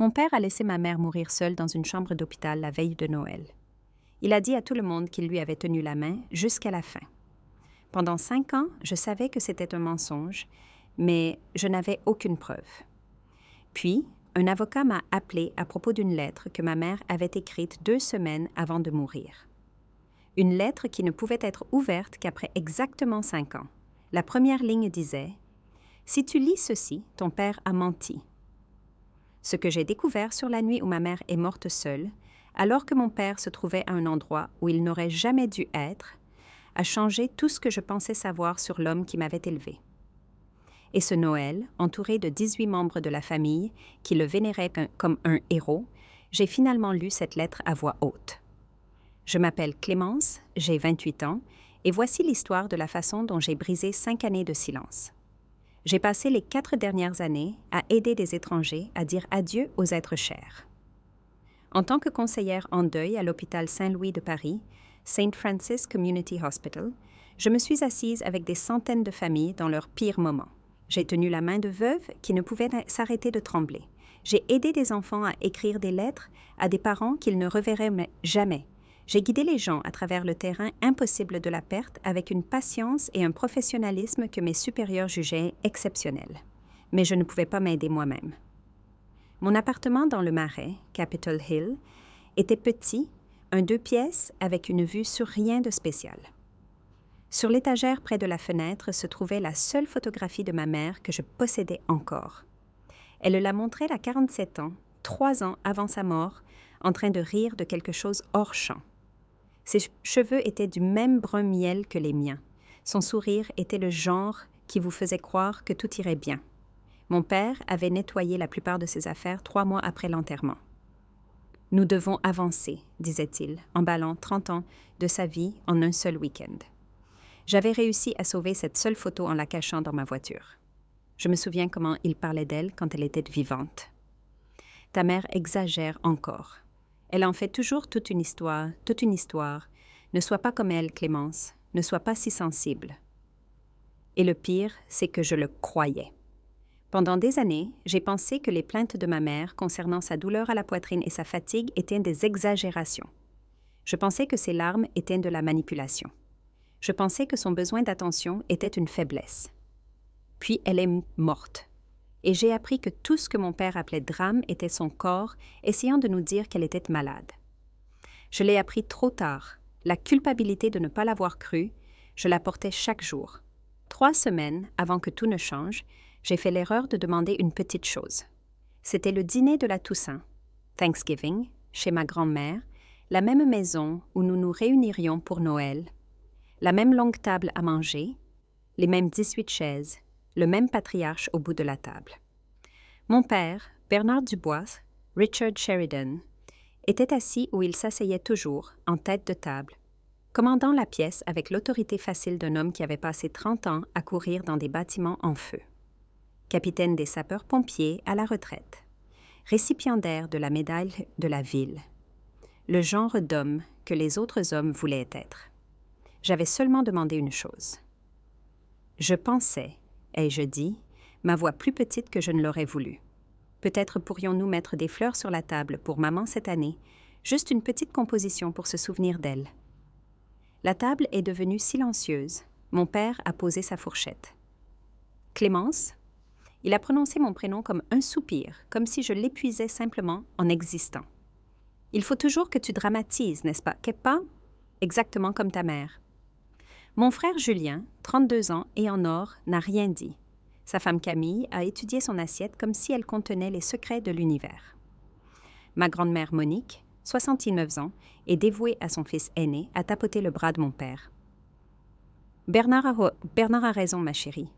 Mon père a laissé ma mère mourir seule dans une chambre d'hôpital la veille de Noël. Il a dit à tout le monde qu'il lui avait tenu la main jusqu'à la fin. Pendant 5 ans, je savais que c'était un mensonge, mais je n'avais aucune preuve. Puis, un avocat m'a appelé à propos d'une lettre que ma mère avait écrite 2 semaines avant de mourir. Une lettre qui ne pouvait être ouverte qu'après exactement 5 ans. La première ligne disait « Si tu lis ceci, ton père a menti ». Ce que j'ai découvert sur la nuit où ma mère est morte seule, alors que mon père se trouvait à un endroit où il n'aurait jamais dû être, a changé tout ce que je pensais savoir sur l'homme qui m'avait élevé. Et ce Noël, entouré de 18 membres de la famille qui le vénéraient comme un héros, j'ai finalement lu cette lettre à voix haute. Je m'appelle Clémence, j'ai 28 ans, et voici l'histoire de la façon dont j'ai brisé 5 années de silence. J'ai passé les 4 dernières années à aider des étrangers à dire adieu aux êtres chers. En tant que conseillère en deuil à l'hôpital Saint-Louis de Paris, St. Francis Community Hospital, je me suis assise avec des centaines de familles dans leurs pires moments. J'ai tenu la main de veuves qui ne pouvaient s'arrêter de trembler. J'ai aidé des enfants à écrire des lettres à des parents qu'ils ne reverraient jamais. J'ai guidé les gens à travers le terrain impossible de la perte avec une patience et un professionnalisme que mes supérieurs jugeaient exceptionnels. Mais je ne pouvais pas m'aider moi-même. Mon appartement dans le Marais, Capitol Hill, était petit, un 2 pièces avec une vue sur rien de spécial. Sur l'étagère près de la fenêtre se trouvait la seule photographie de ma mère que je possédais encore. Elle la montrait à 47 ans, 3 ans avant sa mort, en train de rire de quelque chose hors champ. Ses cheveux étaient du même brun miel que les miens. Son sourire était le genre qui vous faisait croire que tout irait bien. Mon père avait nettoyé la plupart de ses affaires 3 mois après l'enterrement. « Nous devons avancer », disait-il, emballant 30 ans de sa vie en un seul week-end. J'avais réussi à sauver cette seule photo en la cachant dans ma voiture. Je me souviens comment il parlait d'elle quand elle était vivante. « Ta mère exagère encore. Elle en fait toujours toute une histoire. Ne sois pas comme elle, Clémence. Ne sois pas si sensible. » Et le pire, c'est que je le croyais. Pendant des années, j'ai pensé que les plaintes de ma mère concernant sa douleur à la poitrine et sa fatigue étaient des exagérations. Je pensais que ses larmes étaient de la manipulation. Je pensais que son besoin d'attention était une faiblesse. Puis elle est morte. Et j'ai appris que tout ce que mon père appelait drame était son corps, essayant de nous dire qu'elle était malade. Je l'ai appris trop tard. La culpabilité de ne pas l'avoir cru, je la portais chaque jour. 3 semaines avant que tout ne change, j'ai fait l'erreur de demander une petite chose. C'était le dîner de la Toussaint, Thanksgiving, chez ma grand-mère, la même maison où nous nous réunirions pour Noël, la même longue table à manger, les mêmes 18 chaises, le même patriarche au bout de la table. Mon père, Bernard Dubois, Richard Sheridan, était assis où il s'asseyait toujours, en tête de table, commandant la pièce avec l'autorité facile d'un homme qui avait passé 30 ans à courir dans des bâtiments en feu. Capitaine des sapeurs-pompiers à la retraite, récipiendaire de la médaille de la ville, le genre d'homme que les autres hommes voulaient être. J'avais seulement demandé une chose. Je pensais, ai-je dit, ma voix plus petite que je ne l'aurais voulu. Peut-être pourrions-nous mettre des fleurs sur la table pour maman cette année, juste une petite composition pour se souvenir d'elle. La table est devenue silencieuse. Mon père a posé sa fourchette. Clémence? Il a prononcé mon prénom comme un soupir, comme si je l'épuisais simplement en existant. Il faut toujours que tu dramatises, n'est-ce pas, Kepa? Exactement comme ta mère. Mon frère Julien, 32 ans et en or, n'a rien dit. Sa femme Camille a étudié son assiette comme si elle contenait les secrets de l'univers. Ma grand-mère Monique, 69 ans, et dévouée à son fils aîné, a tapoté le bras de mon père. Bernard a raison, ma chérie.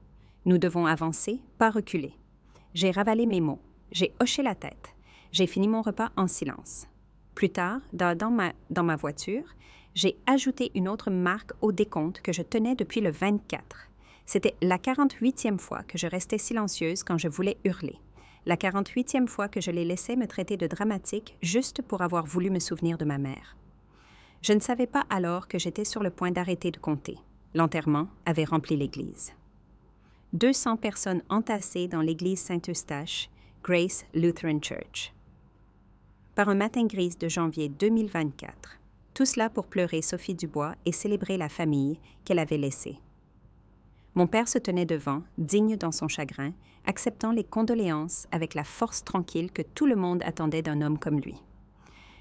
Nous devons avancer, pas reculer. J'ai ravalé mes mots. J'ai hoché la tête. J'ai fini mon repas en silence. Plus tard, dans ma voiture, j'ai ajouté une autre marque au décompte que je tenais depuis le 24. C'était la 48e fois que je restais silencieuse quand je voulais hurler. La 48e fois que je les laissais me traiter de dramatique juste pour avoir voulu me souvenir de ma mère. Je ne savais pas alors que j'étais sur le point d'arrêter de compter. L'enterrement avait rempli l'église. 200 personnes entassées dans l'église Saint-Eustache, Grace Lutheran Church. par un matin gris de janvier 2024. Tout cela pour pleurer Sophie Dubois et célébrer la famille qu'elle avait laissée. Mon père se tenait devant, digne dans son chagrin, acceptant les condoléances avec la force tranquille que tout le monde attendait d'un homme comme lui.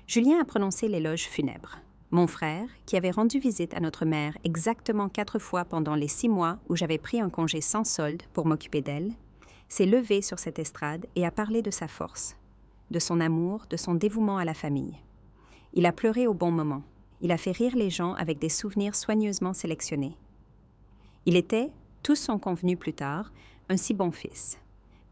Julien a prononcé l'éloge funèbre. Mon frère, qui avait rendu visite à notre mère exactement 4 fois pendant les 6 mois où j'avais pris un congé sans solde pour m'occuper d'elle, s'est levé sur cette estrade et a parlé de sa force, de son amour, de son dévouement à la famille. Il a pleuré au bon moment. Il a fait rire les gens avec des souvenirs soigneusement sélectionnés. Il était, tous sont convenus plus tard, un si bon fils.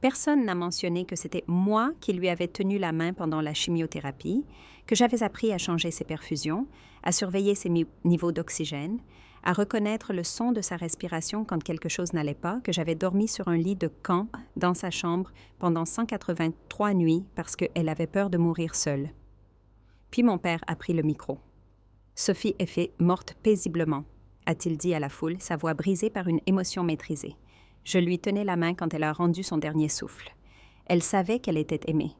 Personne n'a mentionné que c'était moi qui lui avais tenu la main pendant la chimiothérapie, que j'avais appris à changer ses perfusions, à surveiller ses niveaux d'oxygène, à reconnaître le son de sa respiration quand quelque chose n'allait pas, que j'avais dormi sur un lit de camp dans sa chambre pendant 183 nuits parce qu'elle avait peur de mourir seule. Puis mon père a pris le micro. « Sophie est morte paisiblement », a-t-il dit à la foule, sa voix brisée par une émotion maîtrisée. Je lui tenais la main quand elle a rendu son dernier souffle. Elle savait qu'elle était aimée.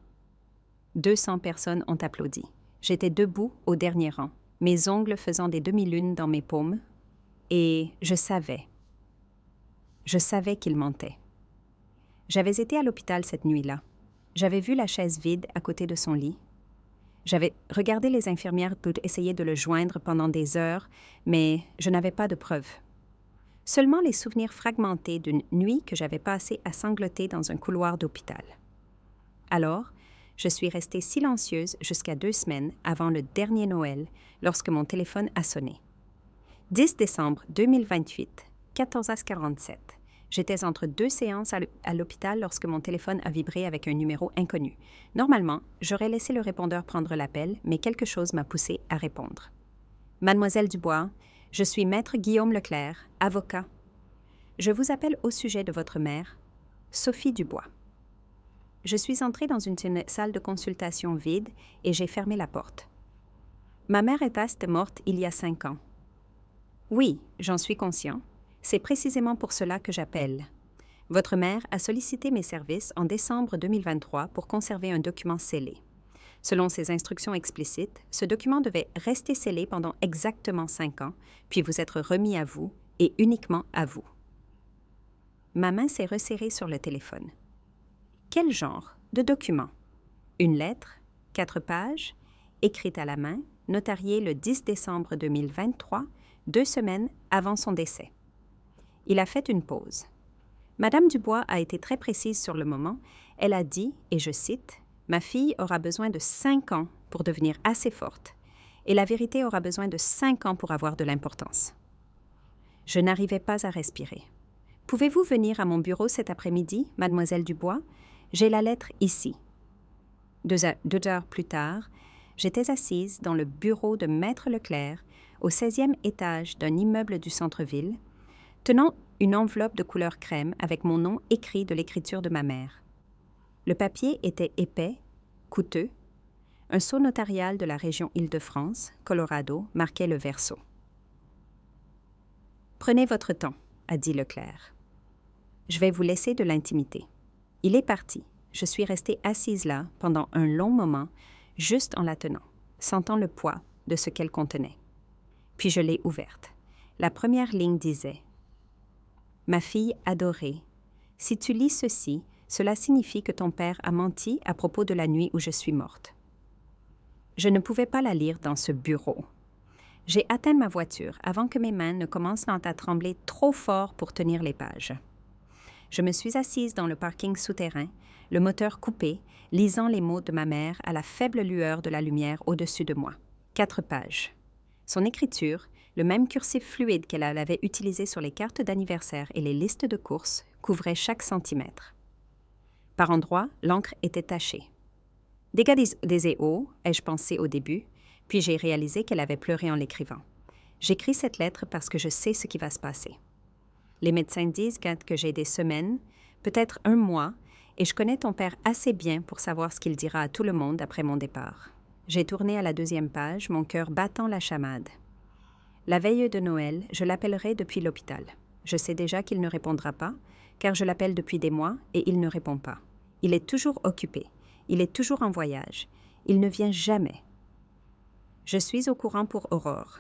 200 personnes ont applaudi. J'étais debout au dernier rang, mes ongles faisant des demi-lunes dans mes paumes, et je savais qu'il mentait. J'avais été à l'hôpital cette nuit-là. J'avais vu la chaise vide à côté de son lit. J'avais regardé les infirmières pour essayer de le joindre pendant des heures, mais je n'avais pas de preuves. Seulement les souvenirs fragmentés d'une nuit que j'avais passée à sangloter dans un couloir d'hôpital. Alors, je suis restée silencieuse jusqu'à 2 semaines avant le dernier Noël, lorsque mon téléphone a sonné. 10 décembre 2028, 14h47. J'étais entre 2 séances à l'hôpital lorsque mon téléphone a vibré avec un numéro inconnu. Normalement, j'aurais laissé le répondeur prendre l'appel, mais quelque chose m'a poussée à répondre. « Mademoiselle Dubois, je suis Maître Guillaume Leclerc, avocat. Je vous appelle au sujet de votre mère, Sophie Dubois. » Je suis entrée dans une salle de consultation vide et j'ai fermé la porte. « Ma mère est morte il y a 5 ans. » « Oui, j'en suis conscient. C'est précisément pour cela que j'appelle. Votre mère a sollicité mes services en décembre 2023 pour conserver un document scellé. Selon ses instructions explicites, ce document devait rester scellé pendant exactement 5 ans, puis vous être remis à vous et uniquement à vous. » Ma main s'est resserrée sur le téléphone. Quel genre de document? Une lettre, 4 pages, écrite à la main, notariée le 10 décembre 2023, 2 semaines avant son décès. Il a fait une pause. Madame Dubois a été très précise sur le moment. Elle a dit, et je cite, « Ma fille aura besoin de 5 ans pour devenir assez forte, et la vérité aura besoin de 5 ans pour avoir de l'importance. » Je n'arrivais pas à respirer. « Pouvez-vous venir à mon bureau cet après-midi, mademoiselle Dubois? J'ai la lettre ici. » 2 heures plus tard, j'étais assise dans le bureau de Maître Leclerc, au 16e étage d'un immeuble du centre-ville, tenant une enveloppe de couleur crème avec mon nom écrit de l'écriture de ma mère. Le papier était épais, coûteux. Un sceau notarial de la région Île-de-France, Colorado, marquait le verso. « Prenez votre temps, » a dit Leclerc. « Je vais vous laisser de l'intimité. » Il est parti. Je suis restée assise là pendant un long moment, juste en la tenant, sentant le poids de ce qu'elle contenait. Puis je l'ai ouverte. La première ligne disait « Ma fille adorée, si tu lis ceci, cela signifie que ton père a menti à propos de la nuit où je suis morte. » Je ne pouvais pas la lire dans ce bureau. J'ai atteint ma voiture avant que mes mains ne commencent à trembler trop fort pour tenir les pages. Je me suis assise dans le parking souterrain, le moteur coupé, lisant les mots de ma mère à la faible lueur de la lumière au-dessus de moi. 4 pages. Son écriture, le même cursif fluide qu'elle avait utilisé sur les cartes d'anniversaire et les listes de courses, couvrait chaque centimètre. Par endroits, l'encre était tachée. « Dégâts ai-je pensé au début, puis j'ai réalisé qu'elle avait pleuré en l'écrivant. J'écris cette lettre parce que je sais ce qui va se passer. Les médecins disent que j'ai des semaines, peut-être 1 mois, et je connais ton père assez bien pour savoir ce qu'il dira à tout le monde après mon départ. » J'ai tourné à la 2e page, mon cœur battant la chamade. La veille de Noël, je l'appellerai depuis l'hôpital. Je sais déjà qu'il ne répondra pas, car je l'appelle depuis des mois et il ne répond pas. Il est toujours occupé. Il est toujours en voyage. Il ne vient jamais. Je suis au courant pour Aurore.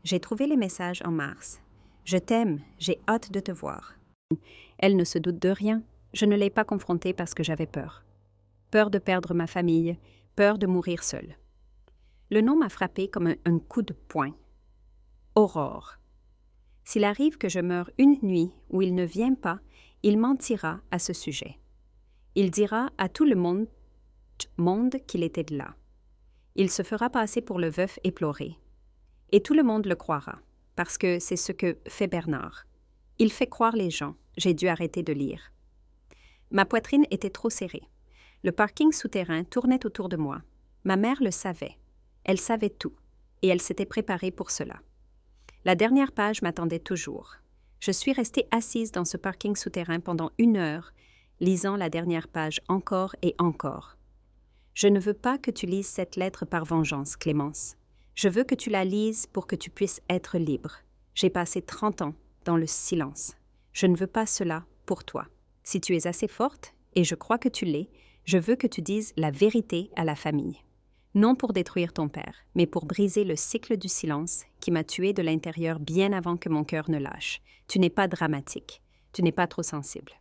J'ai trouvé les messages en mars. Je t'aime, j'ai hâte de te voir. Elle ne se doute de rien. Je ne l'ai pas confrontée parce que j'avais peur. Peur de perdre ma famille, peur de mourir seule. Le nom m'a frappé comme un coup de poing. Aurore. S'il arrive que je meure une nuit où il ne vient pas, il mentira à ce sujet. Il dira à tout le monde qu'il était là. Il se fera passer pour le veuf éploré. Et tout le monde le croira, parce que c'est ce que fait Bernard. Il fait croire les gens. J'ai dû arrêter de lire. Ma poitrine était trop serrée. Le parking souterrain tournait autour de moi. Ma mère le savait. Elle savait tout, et elle s'était préparée pour cela. La dernière page m'attendait toujours. Je suis restée assise dans ce parking souterrain pendant 1 heure, lisant la dernière page encore et encore. Je ne veux pas que tu lises cette lettre par vengeance, Clémence. Je veux que tu la lises pour que tu puisses être libre. J'ai passé 30 ans dans le silence. Je ne veux pas cela pour toi. Si tu es assez forte, et je crois que tu l'es, je veux que tu dises la vérité à la famille. Non pour détruire ton père, mais pour briser le cycle du silence qui m'a tué de l'intérieur bien avant que mon cœur ne lâche. Tu n'es pas dramatique. Tu n'es pas trop sensible.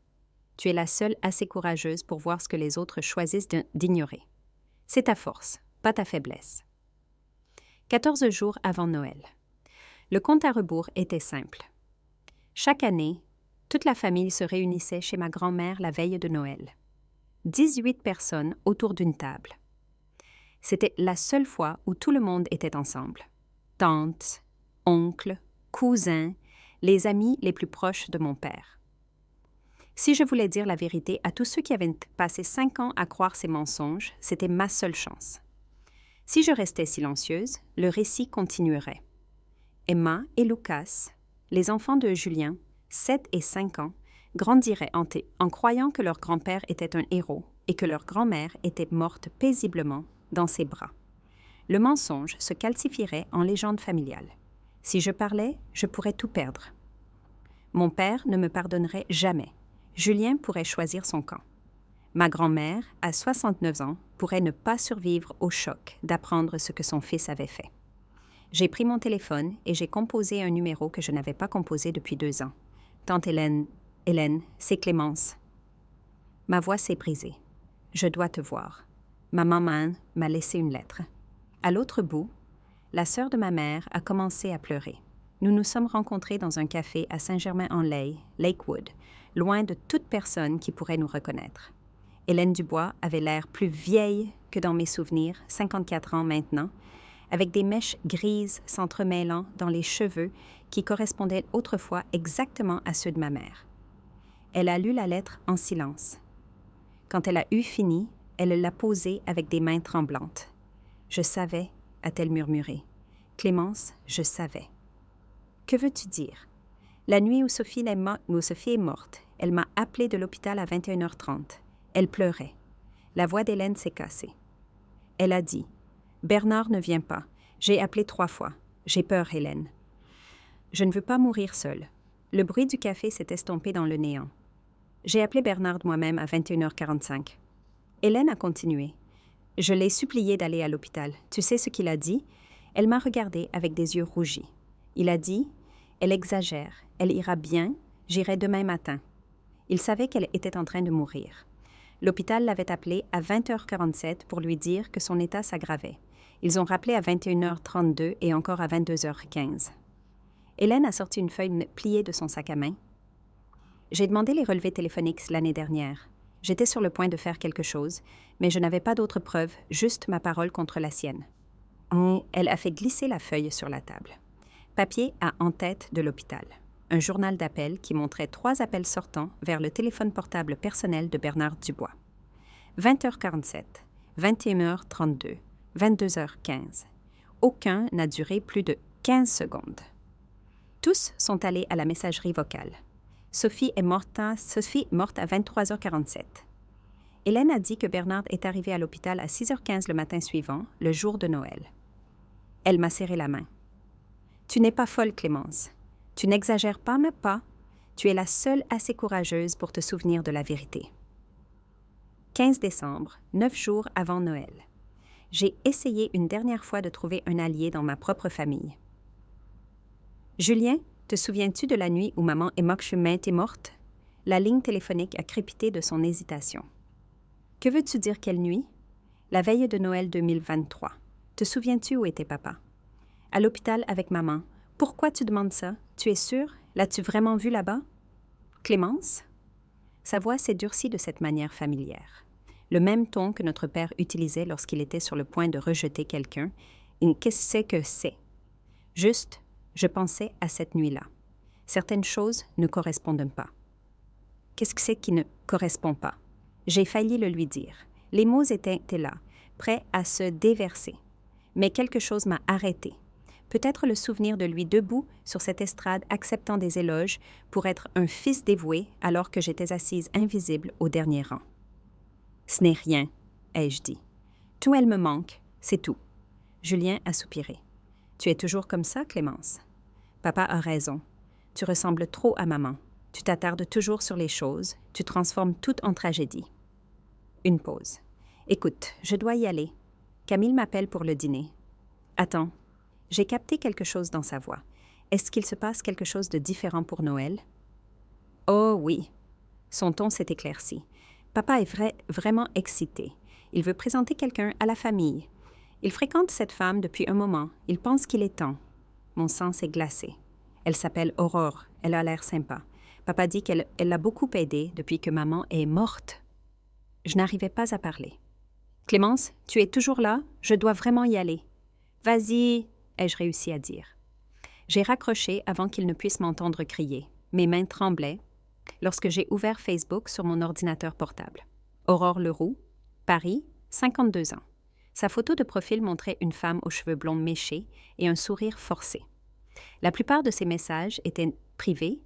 Tu es la seule assez courageuse pour voir ce que les autres choisissent d'ignorer. C'est ta force, pas ta faiblesse. 14 jours avant Noël. Le compte à rebours était simple. Chaque année, toute la famille se réunissait chez ma grand-mère la veille de Noël. 18 personnes autour d'une table. C'était la seule fois où tout le monde était ensemble. Tantes, oncles, cousins, les amis les plus proches de mon père. Si je voulais dire la vérité à tous ceux qui avaient passé 5 ans à croire ces mensonges, c'était ma seule chance. Si je restais silencieuse, le récit continuerait. Emma et Lucas, les enfants de Julien, 7 et 5 ans, grandiraient en croyant que leur grand-père était un héros et que leur grand-mère était morte paisiblement dans ses bras. Le mensonge se calcifierait en légende familiale. Si je parlais, je pourrais tout perdre. Mon père ne me pardonnerait jamais. Julien pourrait choisir son camp. Ma grand-mère, à 69 ans, pourrait ne pas survivre au choc d'apprendre ce que son fils avait fait. J'ai pris mon téléphone et j'ai composé un numéro que je n'avais pas composé depuis 2 ans. Tante Hélène, c'est Clémence. Ma voix s'est brisée. Je dois te voir. Ma maman m'a laissé une lettre. À l'autre bout, la sœur de ma mère a commencé à pleurer. Nous nous sommes rencontrés dans un café à Saint-Germain-en-Laye, Lakewood, loin de toute personne qui pourrait nous reconnaître. Hélène Dubois avait l'air plus vieille que dans mes souvenirs, 54 ans maintenant, avec des mèches grises s'entremêlant dans les cheveux qui correspondaient autrefois exactement à ceux de ma mère. Elle a lu la lettre en silence. Quand elle a eu fini, elle l'a posée avec des mains tremblantes. « Je savais », a-t-elle murmuré. « Clémence, je savais. »« Que veux-tu dire? » La nuit où Sophie est morte, elle m'a appelée de l'hôpital à 21h30. Elle pleurait. La voix d'Hélène s'est cassée. Elle a dit « Bernard ne vient pas. J'ai appelé 3 fois. J'ai peur, Hélène. » Je ne veux pas mourir seule. Le bruit du café s'est estompé dans le néant. J'ai appelé Bernard moi-même à 21h45. Hélène a continué. Je l'ai supplié d'aller à l'hôpital. Tu sais ce qu'il a dit? Elle m'a regardée avec des yeux rougis. Il a dit « Elle exagère. Elle ira bien. J'irai demain matin. » Il savait qu'elle était en train de mourir. L'hôpital l'avait appelé à 20h47 pour lui dire que son état s'aggravait. Ils ont rappelé à 21h32 et encore à 22h15. Hélène a sorti une feuille pliée de son sac à main. J'ai demandé les relevés téléphoniques l'année dernière. J'étais sur le point de faire quelque chose, mais je n'avais pas d'autres preuves, juste ma parole contre la sienne. Elle a fait glisser la feuille sur la table. Papier à en tête de l'hôpital. Un journal d'appel qui montrait 3 appels sortants vers le téléphone portable personnel de Bernard Dubois. 20h47, 21h32, 22h15. Aucun n'a duré plus de 15 secondes. Tous sont allés à la messagerie vocale. Sophie morte à 23h47. Hélène a dit que Bernard est arrivé à l'hôpital à 6h15 le matin suivant, le jour de Noël. Elle m'a serré la main. « Tu n'es pas folle, Clémence. Tu n'exagères pas, mais pas. Tu es la seule assez courageuse pour te souvenir de la vérité. » 15 décembre, 9 jours avant Noël. J'ai essayé une dernière fois de trouver un allié dans ma propre famille. Julien, te souviens-tu de la nuit où maman Emokshemain est morte? La ligne téléphonique a crépité de son hésitation. Que veux-tu dire quelle nuit? La veille de Noël 2023. Te souviens-tu où était papa? À l'hôpital avec maman. Pourquoi tu demandes ça? Tu es sûre? L'as-tu vraiment vu là-bas? Clémence? Sa voix s'est durcie de cette manière familière. Le même ton que notre père utilisait lorsqu'il était sur le point de rejeter quelqu'un. Et qu'est-ce que c'est? Juste, je pensais à cette nuit-là. Certaines choses ne correspondent pas. Qu'est-ce que c'est qui ne correspond pas? J'ai failli le lui dire. Les mots étaient là, prêts à se déverser. Mais quelque chose m'a arrêté. Peut-être le souvenir de lui debout sur cette estrade acceptant des éloges pour être un fils dévoué alors que j'étais assise invisible au dernier rang. « Ce n'est rien, ai-je dit. Tout elle me manque, c'est tout. » Julien a soupiré. « Tu es toujours comme ça, Clémence. Papa a raison. Tu ressembles trop à maman. Tu t'attardes toujours sur les choses, tu transformes tout en tragédie. » Une pause. « Écoute, je dois y aller. Camille m'appelle pour le dîner. » « Attends. » J'ai capté quelque chose dans sa voix. Est-ce qu'il se passe quelque chose de différent pour Noël? Oh oui. Son ton s'est éclairci. Papa est vraiment excité. Il veut présenter quelqu'un à la famille. Il fréquente cette femme depuis un moment. Il pense qu'il est temps. Mon sang s'est glacé. Elle s'appelle Aurore. Elle a l'air sympa. Papa dit qu'elle l'a beaucoup aidé depuis que maman est morte. Je n'arrivais pas à parler. « Clémence, tu es toujours là? Je dois vraiment y aller. »« Vas-y !» ai-je réussi à dire. J'ai raccroché avant qu'il ne puisse m'entendre crier. Mes mains tremblaient lorsque j'ai ouvert Facebook sur mon ordinateur portable. Aurore Leroux, Paris, 52 ans. Sa photo de profil montrait une femme aux cheveux blonds méchés et un sourire forcé. La plupart de ses messages étaient privés,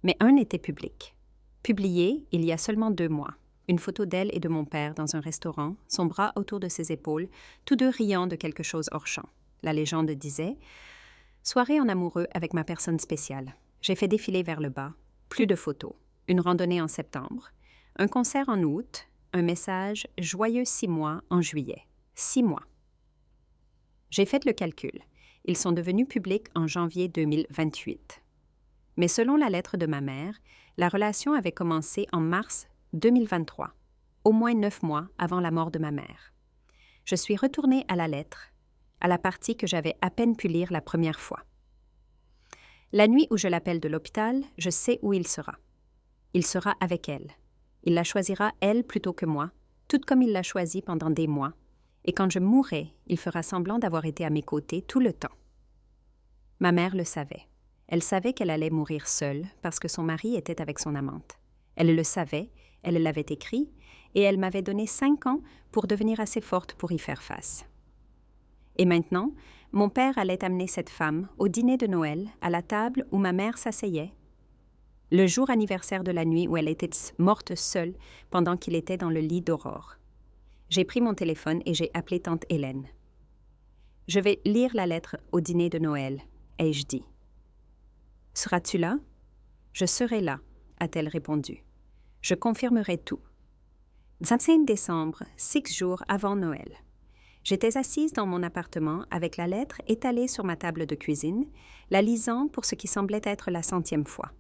mais un était public. Publié il y a seulement 2 mois. Une photo d'elle et de mon père dans un restaurant, son bras autour de ses épaules, tous deux riant de quelque chose hors champ. La légende disait « Soirée en amoureux avec ma personne spéciale. J'ai fait défiler vers le bas. Plus de photos. Une randonnée en septembre. Un concert en août. Un message « Joyeux 6 mois » en juillet. 6 mois. J'ai fait le calcul. Ils sont devenus publics en janvier 2028. Mais selon la lettre de ma mère, la relation avait commencé en mars 2023, au moins 9 mois avant la mort de ma mère. Je suis retournée à la lettre, à la partie que j'avais à peine pu lire la première fois. La nuit où je l'appelle de l'hôpital, je sais où il sera. Il sera avec elle. Il la choisira, elle, plutôt que moi, tout comme il l'a choisie pendant des mois, et quand je mourrai, il fera semblant d'avoir été à mes côtés tout le temps. Ma mère le savait. Elle savait qu'elle allait mourir seule parce que son mari était avec son amante. Elle le savait, elle l'avait écrit, et elle m'avait donné 5 ans pour devenir assez forte pour y faire face. Et maintenant, mon père allait amener cette femme au dîner de Noël, à la table où ma mère s'asseyait, le jour anniversaire de la nuit où elle était morte seule pendant qu'il était dans le lit d'Aurore. J'ai pris mon téléphone et j'ai appelé tante Hélène. « Je vais lire la lettre au dîner de Noël », ai-je dit. « Seras-tu là? »« Je serai là », a-t-elle répondu. « Je confirmerai tout. » 25 décembre, 6 jours avant Noël. J'étais assise dans mon appartement avec la lettre étalée sur ma table de cuisine, la lisant pour ce qui semblait être la 100e fois.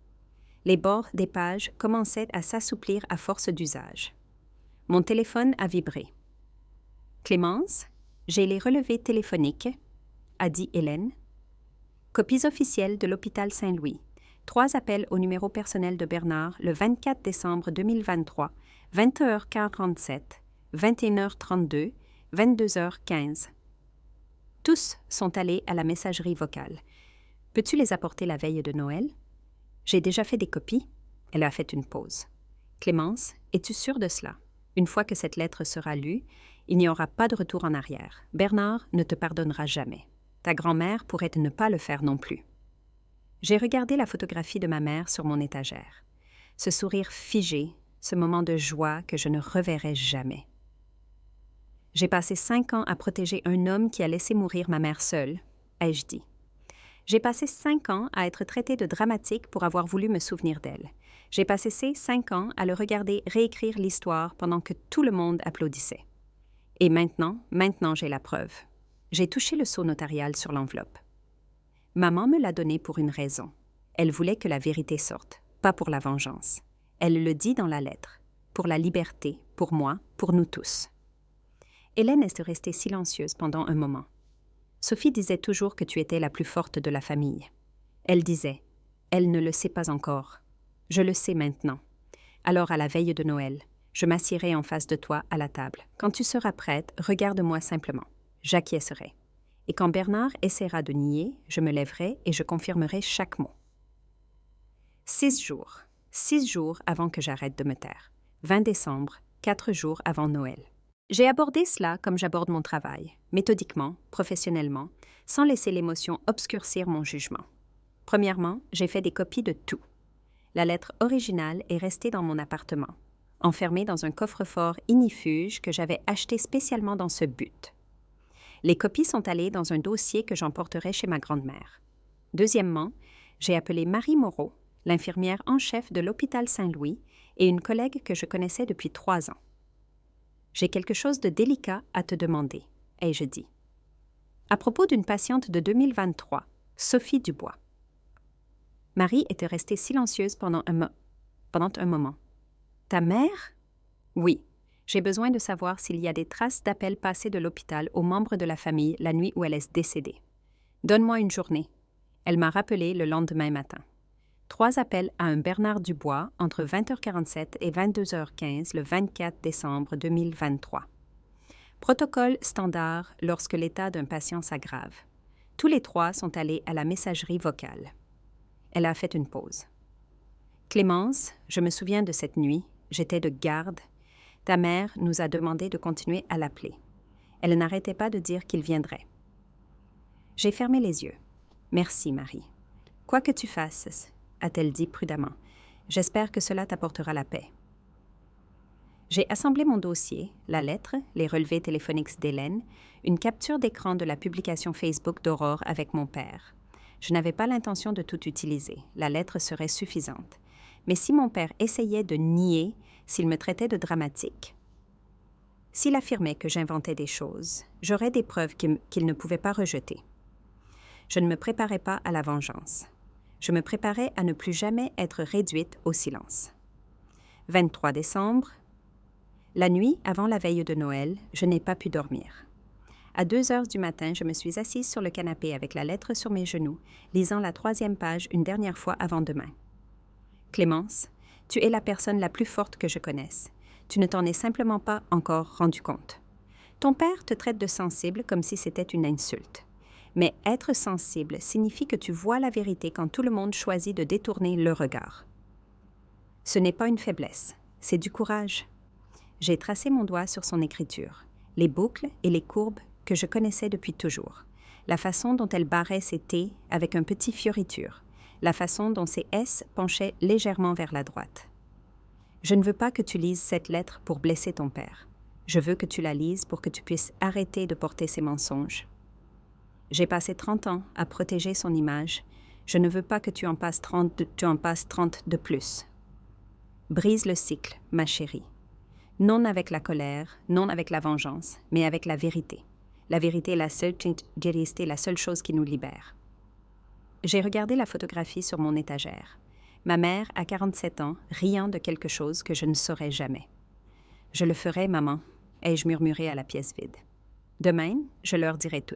Les bords des pages commençaient à s'assouplir à force d'usage. Mon téléphone a vibré. « Clémence, j'ai les relevés téléphoniques, » a dit Hélène. « Copies officielles de l'hôpital Saint-Louis. 3 appels au numéro personnel de Bernard le 24 décembre 2023, 20h47, 21h32, 22h15. Tous sont allés à la messagerie vocale. Peux-tu les apporter la veille de Noël? J'ai déjà fait des copies. Elle a fait une pause. Clémence, es-tu sûre de cela? Une fois que cette lettre sera lue, il n'y aura pas de retour en arrière. Bernard ne te pardonnera jamais. Ta grand-mère pourrait ne pas le faire non plus. J'ai regardé la photographie de ma mère sur mon étagère. Ce sourire figé, ce moment de joie que je ne reverrai jamais. J'ai passé 5 ans à protéger un homme qui a laissé mourir ma mère seule, ai-je dit. J'ai passé 5 ans à être traitée de dramatique pour avoir voulu me souvenir d'elle. J'ai passé ces 5 ans à le regarder réécrire l'histoire pendant que tout le monde applaudissait. Et maintenant j'ai la preuve. J'ai touché le sceau notarial sur l'enveloppe. Maman me l'a donné pour une raison. Elle voulait que la vérité sorte, pas pour la vengeance. Elle le dit dans la lettre. Pour la liberté, pour moi, pour nous tous. Hélène est restée silencieuse pendant un moment. Sophie disait toujours que tu étais la plus forte de la famille. Elle disait, elle ne le sait pas encore. Je le sais maintenant. Alors à la veille de Noël, je m'assierai en face de toi à la table. Quand tu seras prête, regarde-moi simplement. J'acquiescerai. Et quand Bernard essaiera de nier, je me lèverai et je confirmerai chaque mot. 6 jours. 6 jours avant que j'arrête de me taire. 20 décembre, 4 jours avant Noël. J'ai abordé cela comme j'aborde mon travail, méthodiquement, professionnellement, sans laisser l'émotion obscurcir mon jugement. Premièrement, j'ai fait des copies de tout. La lettre originale est restée dans mon appartement, enfermée dans un coffre-fort ignifuge que j'avais acheté spécialement dans ce but. Les copies sont allées dans un dossier que j'emporterai chez ma grand-mère. Deuxièmement, j'ai appelé Marie Moreau, l'infirmière en chef de l'hôpital Saint-Louis, et une collègue que je connaissais depuis 3 ans. J'ai quelque chose de délicat à te demander, ai-je dit. À propos d'une patiente de 2023, Sophie Dubois. Marie était restée silencieuse pendant un moment. Ta mère? Oui. J'ai besoin de savoir s'il y a des traces d'appels passés de l'hôpital aux membres de la famille la nuit où elle est décédée. Donne-moi une journée. Elle m'a rappelé le lendemain matin. 3 appels à un Bernard Dubois entre 20h47 et 22h15 le 24 décembre 2023. Protocole standard lorsque l'état d'un patient s'aggrave. Tous les 3 sont allés à la messagerie vocale. Elle a fait une pause. Clémence, je me souviens de cette nuit, j'étais de garde. Ta mère nous a demandé de continuer à l'appeler. Elle n'arrêtait pas de dire qu'il viendrait. J'ai fermé les yeux. Merci, Marie. Quoi que tu fasses, a-t-elle dit prudemment, j'espère que cela t'apportera la paix. J'ai assemblé mon dossier, la lettre, les relevés téléphoniques d'Hélène, une capture d'écran de la publication Facebook d'Aurore avec mon père. Je n'avais pas l'intention de tout utiliser, la lettre serait suffisante. Mais si mon père essayait de nier, s'il me traitait de dramatique, s'il affirmait que j'inventais des choses, j'aurais des preuves qu'il ne pouvait pas rejeter. Je ne me préparais pas à la vengeance. Je me préparais à ne plus jamais être réduite au silence. 23 décembre. La nuit, avant la veille de Noël, je n'ai pas pu dormir. À 2 heures du matin, je me suis assise sur le canapé avec la lettre sur mes genoux, lisant la 3e page une dernière fois avant demain. Clémence, tu es la personne la plus forte que je connaisse. Tu ne t'en es simplement pas encore rendu compte. Ton père te traite de sensible comme si c'était une insulte. Mais être sensible signifie que tu vois la vérité quand tout le monde choisit de détourner le regard. Ce n'est pas une faiblesse, c'est du courage. J'ai tracé mon doigt sur son écriture, les boucles et les courbes que je connaissais depuis toujours, la façon dont elle barrait ses T avec un petit fioriture, la façon dont ses S penchaient légèrement vers la droite. Je ne veux pas que tu lises cette lettre pour blesser ton père. Je veux que tu la lises pour que tu puisses arrêter de porter ces mensonges. J'ai passé 30 ans à protéger son image. Je ne veux pas que tu en passes 30 de plus. Brise le cycle, ma chérie. Non avec la colère, non avec la vengeance, mais avec la vérité. La vérité est la seule chose qui nous libère. J'ai regardé la photographie sur mon étagère. Ma mère a 47 ans, riant de quelque chose que je ne saurais jamais. Je le ferai, maman, ai-je murmuré à la pièce vide. Demain, je leur dirai tout.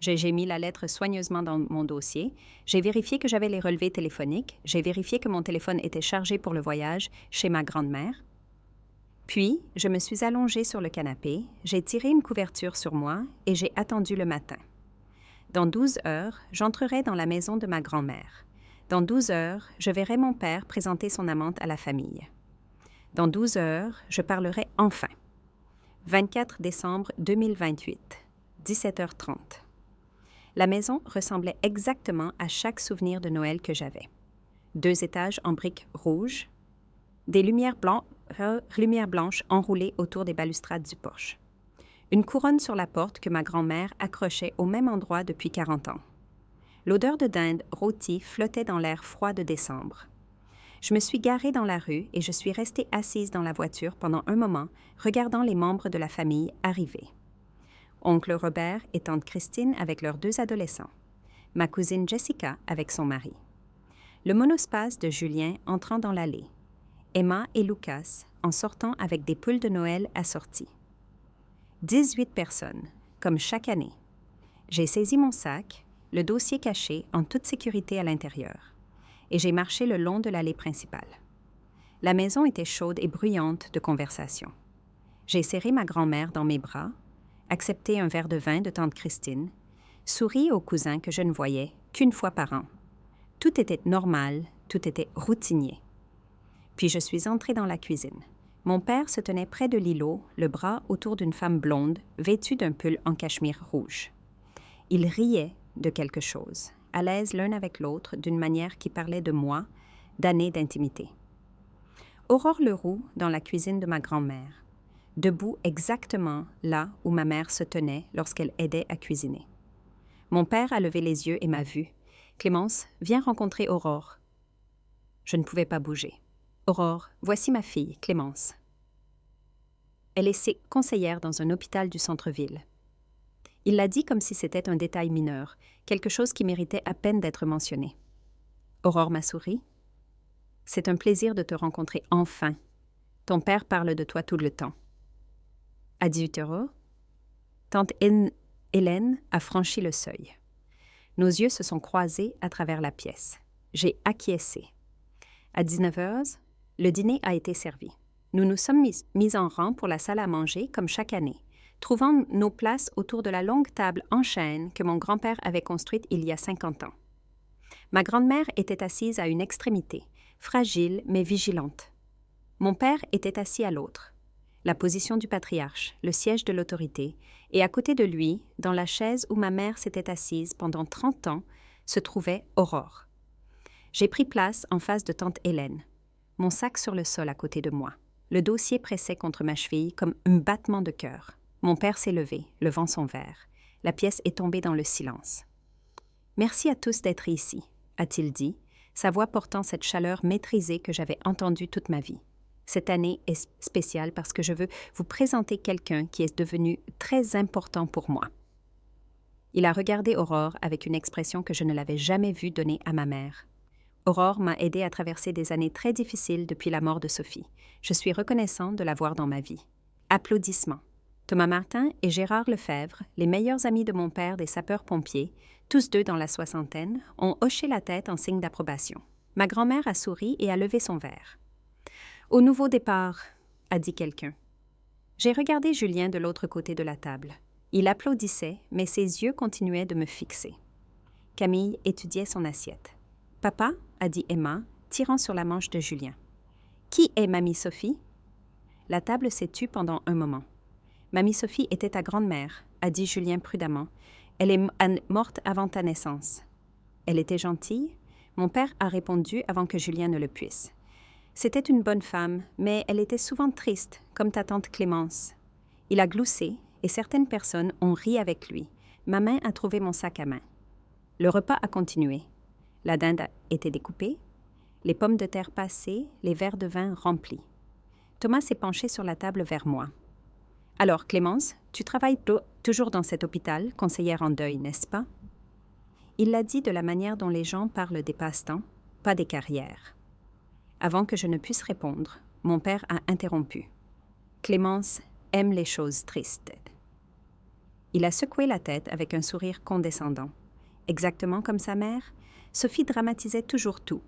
J'ai mis la lettre soigneusement dans mon dossier. J'ai vérifié que j'avais les relevés téléphoniques. J'ai vérifié que mon téléphone était chargé pour le voyage chez ma grand-mère. Puis, je me suis allongée sur le canapé, j'ai tiré une couverture sur moi et j'ai attendu le matin. Dans 12 heures, j'entrerai dans la maison de ma grand-mère. Dans 12 heures, je verrai mon père présenter son amante à la famille. Dans 12 heures, je parlerai enfin. 24 décembre 2028, 17h30. La maison ressemblait exactement à chaque souvenir de Noël que j'avais. 2 étages en briques rouges, des lumières blanches enroulées autour des balustrades du porche. Une couronne sur la porte que ma grand-mère accrochait au même endroit depuis 40 ans. L'odeur de dinde rôtie flottait dans l'air froid de décembre. Je me suis garée dans la rue et je suis restée assise dans la voiture pendant un moment, regardant les membres de la famille arriver. oncle Robert et tante Christine avec leurs 2 adolescents, ma cousine Jessica avec son mari. Le monospace de Julien entrant dans l'allée, Emma et Lucas en sortant avec des poules de Noël assorties. 18 personnes, comme chaque année. J'ai saisi mon sac, le dossier caché en toute sécurité à l'intérieur, et j'ai marché le long de l'allée principale. La maison était chaude et bruyante de conversation. J'ai serré ma grand-mère dans mes bras, accepté un verre de vin de tante Christine, souri aux cousins que je ne voyais qu'une fois par an. Tout était normal, tout était routinier. Puis je suis entrée dans la cuisine. Mon père se tenait près de l'îlot, le bras autour d'une femme blonde, vêtue d'un pull en cachemire rouge. Ils riaient de quelque chose, à l'aise l'un avec l'autre, d'une manière qui parlait de moi, d'années d'intimité. Aurore Leroux dans la cuisine de ma grand-mère, debout exactement là où ma mère se tenait lorsqu'elle aidait à cuisiner. Mon père a levé les yeux et m'a vue. « Clémence, viens rencontrer Aurore. » Je ne pouvais pas bouger. « Aurore, voici ma fille, Clémence. » Elle est conseillère dans un hôpital du centre-ville. Il l'a dit comme si c'était un détail mineur, quelque chose qui méritait à peine d'être mentionné. Aurore m'a souri. « C'est un plaisir de te rencontrer enfin. Ton père parle de toi tout le temps. » À 18h, tante Hélène a franchi le seuil. Nos yeux se sont croisés à travers la pièce. J'ai acquiescé. À 19h, le dîner a été servi. Nous nous sommes mis en rang pour la salle à manger comme chaque année, trouvant nos places autour de la longue table en chêne que mon grand-père avait construite il y a 50 ans. Ma grand-mère était assise à une extrémité, fragile mais vigilante. Mon père était assis à l'autre, la position du patriarche, le siège de l'autorité, et à côté de lui, dans la chaise où ma mère s'était assise pendant 30 ans, se trouvait Aurore. J'ai pris place en face de tante Hélène, mon sac sur le sol à côté de moi. Le dossier pressait contre ma cheville comme un battement de cœur. Mon père s'est levé, levant son verre. La pièce est tombée dans le silence. « Merci à tous d'être ici », a-t-il dit, sa voix portant cette chaleur maîtrisée que j'avais entendue toute ma vie. Cette année est spéciale parce que je veux vous présenter quelqu'un qui est devenu très important pour moi. Il a regardé Aurore avec une expression que je ne l'avais jamais vue donner à ma mère. Aurore m'a aidé à traverser des années très difficiles depuis la mort de Sophie. Je suis reconnaissant de l'avoir dans ma vie. Applaudissements. Thomas Martin et Gérard Lefebvre, les meilleurs amis de mon père des sapeurs-pompiers, tous 2 dans la soixantaine, ont hoché la tête en signe d'approbation. Ma grand-mère a souri et a levé son verre. « Au nouveau départ », a dit quelqu'un. J'ai regardé Julien de l'autre côté de la table. Il applaudissait, mais ses yeux continuaient de me fixer. Camille étudiait son assiette. « Papa », a dit Emma, tirant sur la manche de Julien. « Qui est Mamie Sophie ?» La table s'est tue pendant un moment. « Mamie Sophie était ta grand-mère », a dit Julien prudemment. « Elle est morte avant ta naissance. » « Elle était gentille ?» Mon père a répondu avant que Julien ne le puisse. « C'était une bonne femme, mais elle était souvent triste, comme ta tante Clémence. » Il a gloussé, et certaines personnes ont ri avec lui. Ma main a trouvé mon sac à main. Le repas a continué. La dinde a été découpée, les pommes de terre passées, les verres de vin remplis. Thomas s'est penché sur la table vers moi. « Alors, Clémence, tu travailles toujours dans cet hôpital, conseillère en deuil, n'est-ce pas ?» Il l'a dit de la manière dont les gens parlent des passe-temps, pas des carrières. Avant que je ne puisse répondre, mon père a interrompu. « Clémence aime les choses tristes. » Il a secoué la tête avec un sourire condescendant. Exactement comme sa mère, Sophie dramatisait toujours tout.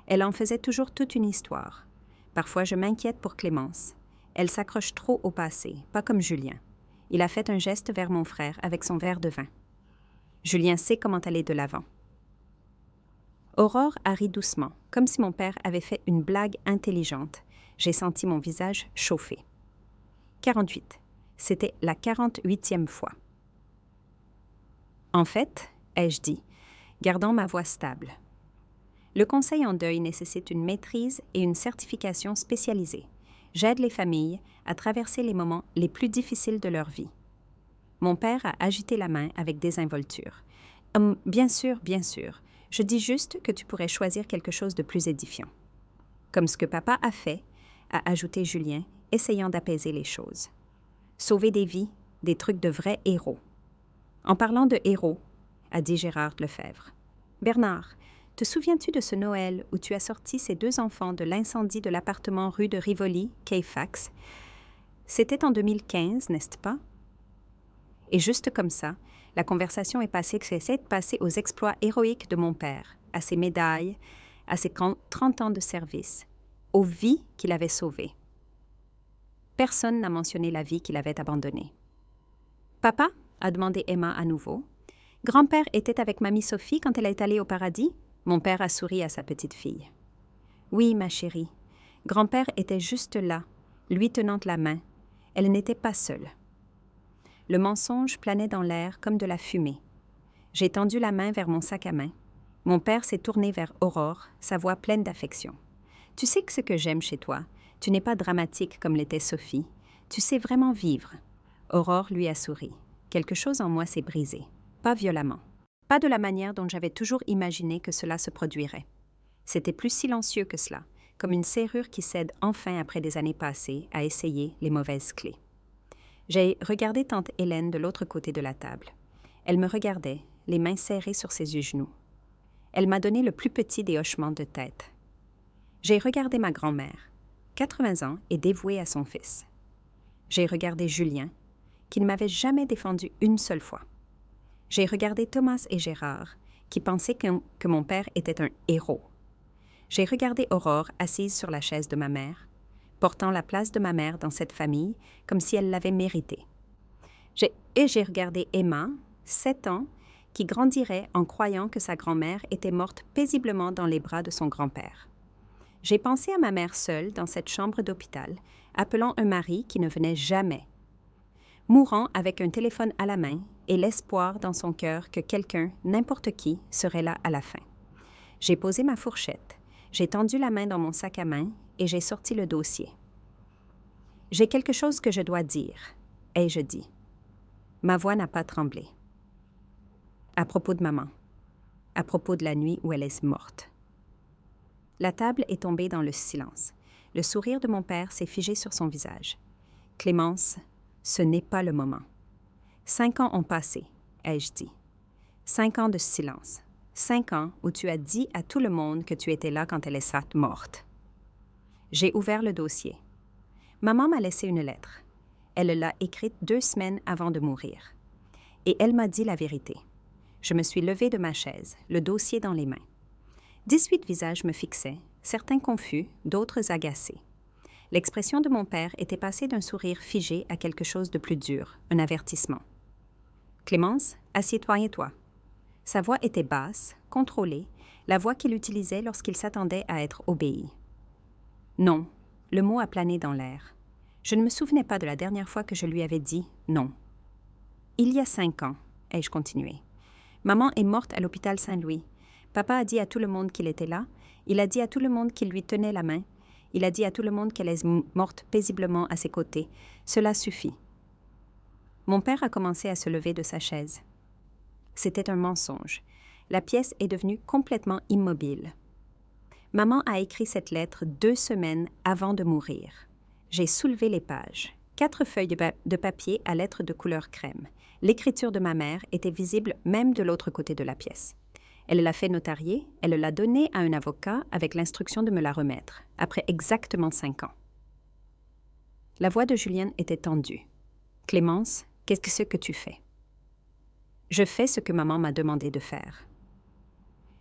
Elle en faisait toujours toute une histoire. Parfois, je m'inquiète pour Clémence. Elle s'accroche trop au passé, pas comme Julien. Il a fait un geste vers mon frère avec son verre de vin. Julien sait comment aller de l'avant. Aurore a ri doucement, comme si mon père avait fait une blague intelligente. J'ai senti mon visage chauffer. 48. C'était la 48e fois. En fait, ai-je dit, gardant ma voix stable. Le conseil en deuil nécessite une maîtrise et une certification spécialisée. J'aide les familles à traverser les moments les plus difficiles de leur vie. Mon père a agité la main avec désinvolture. Bien sûr, bien sûr. Je dis juste que tu pourrais choisir quelque chose de plus édifiant. Comme ce que papa a fait, a ajouté Julien, essayant d'apaiser les choses. Sauver des vies, des trucs de vrais héros. En parlant de héros, a dit Gérard Lefebvre. Bernard, te souviens-tu de ce Noël où tu as sorti ces 2 enfants de l'incendie de l'appartement rue de Rivoli, quai Fax? C'était en 2015, n'est-ce pas? Et juste comme ça, la conversation est passée aux exploits héroïques de mon père, à ses médailles, à ses 30 ans de service, aux vies qu'il avait sauvées. Personne n'a mentionné la vie qu'il avait abandonnée. « Papa ?» a demandé Emma à nouveau. « Grand-père était avec mamie Sophie quand elle est allée au paradis ?» Mon père a souri à sa petite fille. « Oui, ma chérie. Grand-père était juste là, lui tenant la main. Elle n'était pas seule. » Le mensonge planait dans l'air comme de la fumée. J'ai tendu la main vers mon sac à main. Mon père s'est tourné vers Aurore, sa voix pleine d'affection. « Tu sais que ce que j'aime chez toi, tu n'es pas dramatique comme l'était Sophie. Tu sais vraiment vivre. » Aurore lui a souri. Quelque chose en moi s'est brisé. Pas violemment. Pas de la manière dont j'avais toujours imaginé que cela se produirait. C'était plus silencieux que cela, comme une serrure qui cède enfin après des années passées à essayer les mauvaises clés. J'ai regardé tante Hélène de l'autre côté de la table. Elle me regardait, les mains serrées sur ses genoux. Elle m'a donné le plus petit des hochements de tête. J'ai regardé ma grand-mère, 80 ans et dévouée à son fils. J'ai regardé Julien, qui ne m'avait jamais défendu une seule fois. J'ai regardé Thomas et Gérard, qui pensaient que mon père était un héros. J'ai regardé Aurore assise sur la chaise de ma mère, portant la place de ma mère dans cette famille comme si elle l'avait méritée. J'ai regardé Emma, 7 ans, qui grandirait en croyant que sa grand-mère était morte paisiblement dans les bras de son grand-père. J'ai pensé à ma mère seule dans cette chambre d'hôpital, appelant un mari qui ne venait jamais, mourant avec un téléphone à la main et l'espoir dans son cœur que quelqu'un, n'importe qui, serait là à la fin. J'ai posé ma fourchette, j'ai tendu la main dans mon sac à main et j'ai sorti le dossier. « J'ai quelque chose que je dois dire, » ai-je dit. Ma voix n'a pas tremblé. À propos de maman, à propos de la nuit où elle est morte. La table est tombée dans le silence. Le sourire de mon père s'est figé sur son visage. « Clémence, ce n'est pas le moment. 5 ans ont passé, » ai-je dit. 5 ans de silence. 5 ans où tu as dit à tout le monde que tu étais là quand elle est morte. J'ai ouvert le dossier. Maman m'a laissé une lettre. Elle l'a écrite 2 semaines avant de mourir. Et elle m'a dit la vérité. Je me suis levée de ma chaise, le dossier dans les mains. 18 visages me fixaient, certains confus, d'autres agacés. L'expression de mon père était passée d'un sourire figé à quelque chose de plus dur, un avertissement. « Clémence, assieds-toi et toi. » Sa voix était basse, contrôlée, la voix qu'il utilisait lorsqu'il s'attendait à être obéi. Non, le mot a plané dans l'air. Je ne me souvenais pas de la dernière fois que je lui avais dit non. Il y a 5 ans, ai-je continué. Maman est morte à l'hôpital Saint-Louis. Papa a dit à tout le monde qu'il était là. Il a dit à tout le monde qu'il lui tenait la main. Il a dit à tout le monde qu'elle est morte paisiblement à ses côtés. Cela suffit. Mon père a commencé à se lever de sa chaise. C'était un mensonge. La pièce est devenue complètement immobile. Maman a écrit cette lettre 2 semaines avant de mourir. J'ai soulevé les pages. 4 feuilles de papier à lettres de couleur crème. L'écriture de ma mère était visible même de l'autre côté de la pièce. Elle l'a fait notarier, elle l'a donnée à un avocat avec l'instruction de me la remettre, après exactement 5 ans. La voix de Julien était tendue. « Clémence, qu'est-ce que tu fais? » Je fais ce que maman m'a demandé de faire.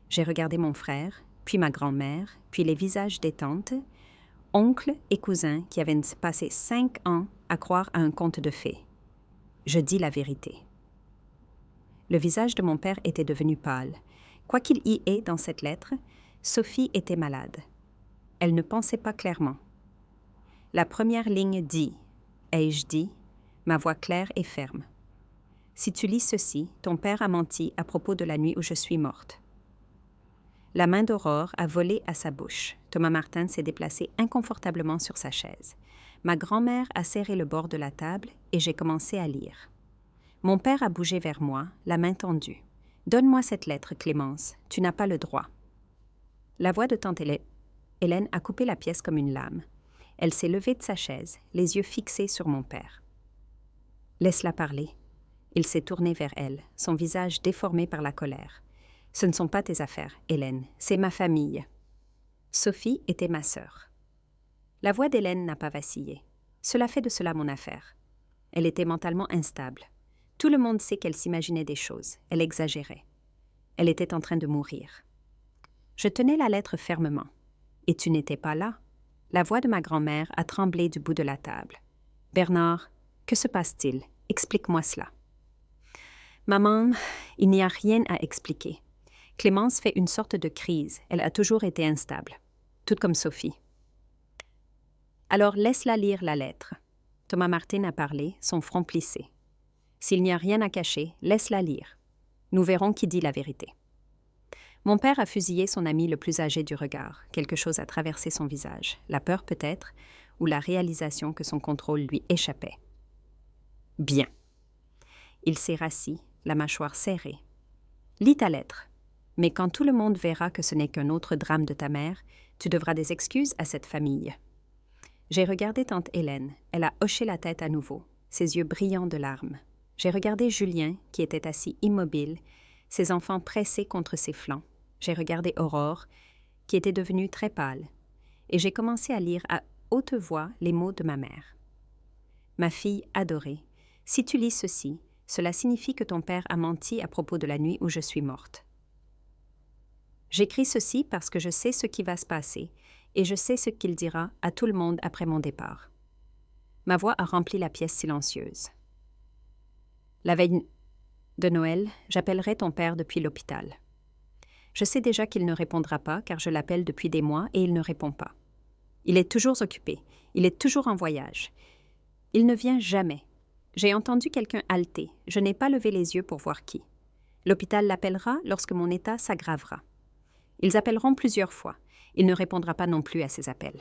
J'ai regardé mon frère, puis ma grand-mère, puis les visages des tantes, oncles et cousins qui avaient passé 5 ans à croire à un conte de fées. Je dis la vérité. Le visage de mon père était devenu pâle. Quoi qu'il y ait dans cette lettre, Sophie était malade. Elle ne pensait pas clairement. La première ligne dit, ai-je dit, ma voix claire et ferme. Si tu lis ceci, ton père a menti à propos de la nuit où je suis morte. La main d'Aurore a volé à sa bouche. Thomas Martin s'est déplacé inconfortablement sur sa chaise. Ma grand-mère a serré le bord de la table et j'ai commencé à lire. Mon père a bougé vers moi, la main tendue. « Donne-moi cette lettre, Clémence. Tu n'as pas le droit. » La voix de tante Hélène a coupé la pièce comme une lame. Elle s'est levée de sa chaise, les yeux fixés sur mon père. Laisse-la parler. Il s'est tourné vers elle, son visage déformé par la colère. Ce ne sont pas tes affaires, Hélène, c'est ma famille. Sophie était ma sœur. La voix d'Hélène n'a pas vacillé. Cela fait de cela mon affaire. Elle était mentalement instable. Tout le monde sait qu'elle s'imaginait des choses. Elle exagérait. Elle était en train de mourir. Je tenais la lettre fermement. Et tu n'étais pas là. La voix de ma grand-mère a tremblé du bout de la table. Bernard, que se passe-t-il? Explique-moi cela. Maman, il n'y a rien à expliquer. Clémence fait une sorte de crise. Elle a toujours été instable. Tout comme Sophie. Alors laisse-la lire la lettre. Thomas Martin a parlé, son front plissé. S'il n'y a rien à cacher, laisse-la lire. Nous verrons qui dit la vérité. Mon père a fusillé son ami le plus âgé du regard. Quelque chose a traversé son visage. La peur peut-être, ou la réalisation que son contrôle lui échappait. Bien. Il s'est rassis, la mâchoire serrée. Lis ta lettre. Mais quand tout le monde verra que ce n'est qu'un autre drame de ta mère, tu devras des excuses à cette famille. J'ai regardé tante Hélène. Elle a hoché la tête à nouveau, ses yeux brillants de larmes. J'ai regardé Julien, qui était assis immobile, ses enfants pressés contre ses flancs. J'ai regardé Aurore, qui était devenue très pâle, et j'ai commencé à lire à haute voix les mots de ma mère. Ma fille adorée, si tu lis ceci, cela signifie que ton père a menti à propos de la nuit où je suis morte. J'écris ceci parce que je sais ce qui va se passer et je sais ce qu'il dira à tout le monde après mon départ. Ma voix a rempli la pièce silencieuse. La veille de Noël, j'appellerai ton père depuis l'hôpital. Je sais déjà qu'il ne répondra pas car je l'appelle depuis des mois et il ne répond pas. Il est toujours occupé, il est toujours en voyage. Il ne vient jamais. J'ai entendu quelqu'un halter, je n'ai pas levé les yeux pour voir qui. L'hôpital l'appellera lorsque mon état s'aggravera. Ils appelleront plusieurs fois. Il ne répondra pas non plus à ces appels.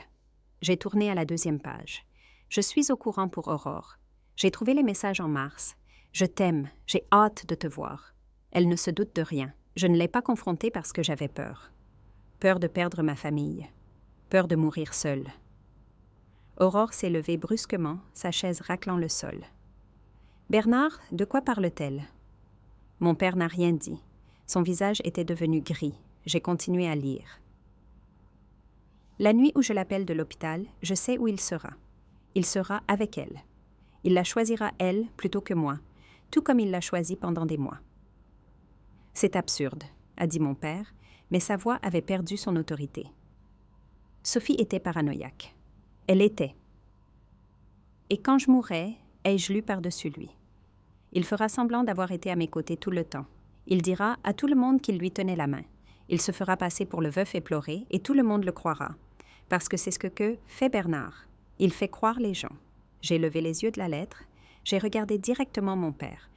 J'ai tourné à la 2e page. Je suis au courant pour Aurore. J'ai trouvé les messages en mars. Je t'aime, j'ai hâte de te voir. Elle ne se doute de rien. Je ne l'ai pas confrontée parce que j'avais peur. Peur de perdre ma famille. Peur de mourir seule. Aurore s'est levée brusquement, sa chaise raclant le sol. « Bernard, de quoi parle-t-elle » Mon père n'a rien dit. Son visage était devenu gris. J'ai continué à lire. La nuit où je l'appelle de l'hôpital, je sais où il sera. Il sera avec elle. Il la choisira elle plutôt que moi, tout comme il l'a choisie pendant des mois. C'est absurde, a dit mon père, mais sa voix avait perdu son autorité. Sophie était paranoïaque. Elle était. Et quand je mourrai, ai-je lu par-dessus lui. Il fera semblant d'avoir été à mes côtés tout le temps. Il dira à tout le monde qu'il lui tenait la main. Il se fera passer pour le veuf éploré et tout le monde le croira. Parce que c'est ce que fait Bernard. Il fait croire les gens. J'ai levé les yeux de la lettre. J'ai regardé directement mon père.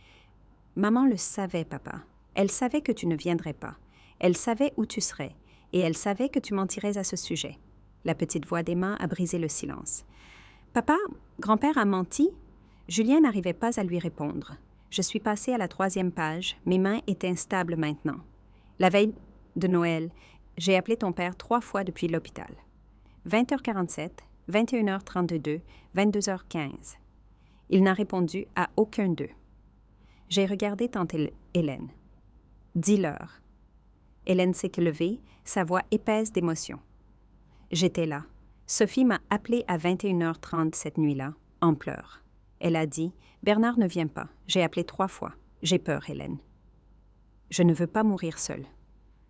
Maman le savait, papa. Elle savait que tu ne viendrais pas. Elle savait où tu serais. Et elle savait que tu mentirais à ce sujet. La petite voix d'Emma a brisé le silence. Papa, grand-père a menti? Julien n'arrivait pas à lui répondre. Je suis passée à la 3e page. Mes mains étaient instables maintenant. La veille de Noël, j'ai appelé ton père 3 fois depuis l'hôpital. 20h47, 21h32, 22h15. Il n'a répondu à aucun d'eux. J'ai regardé tante Hélène. Dis-leur. Hélène s'est levée, sa voix épaisse d'émotion. J'étais là. Sophie m'a appelée à 21h30 cette nuit-là, en pleurs. Elle a dit « Bernard ne vient pas. J'ai appelé 3 fois. J'ai peur, Hélène. » Je ne veux pas mourir seule.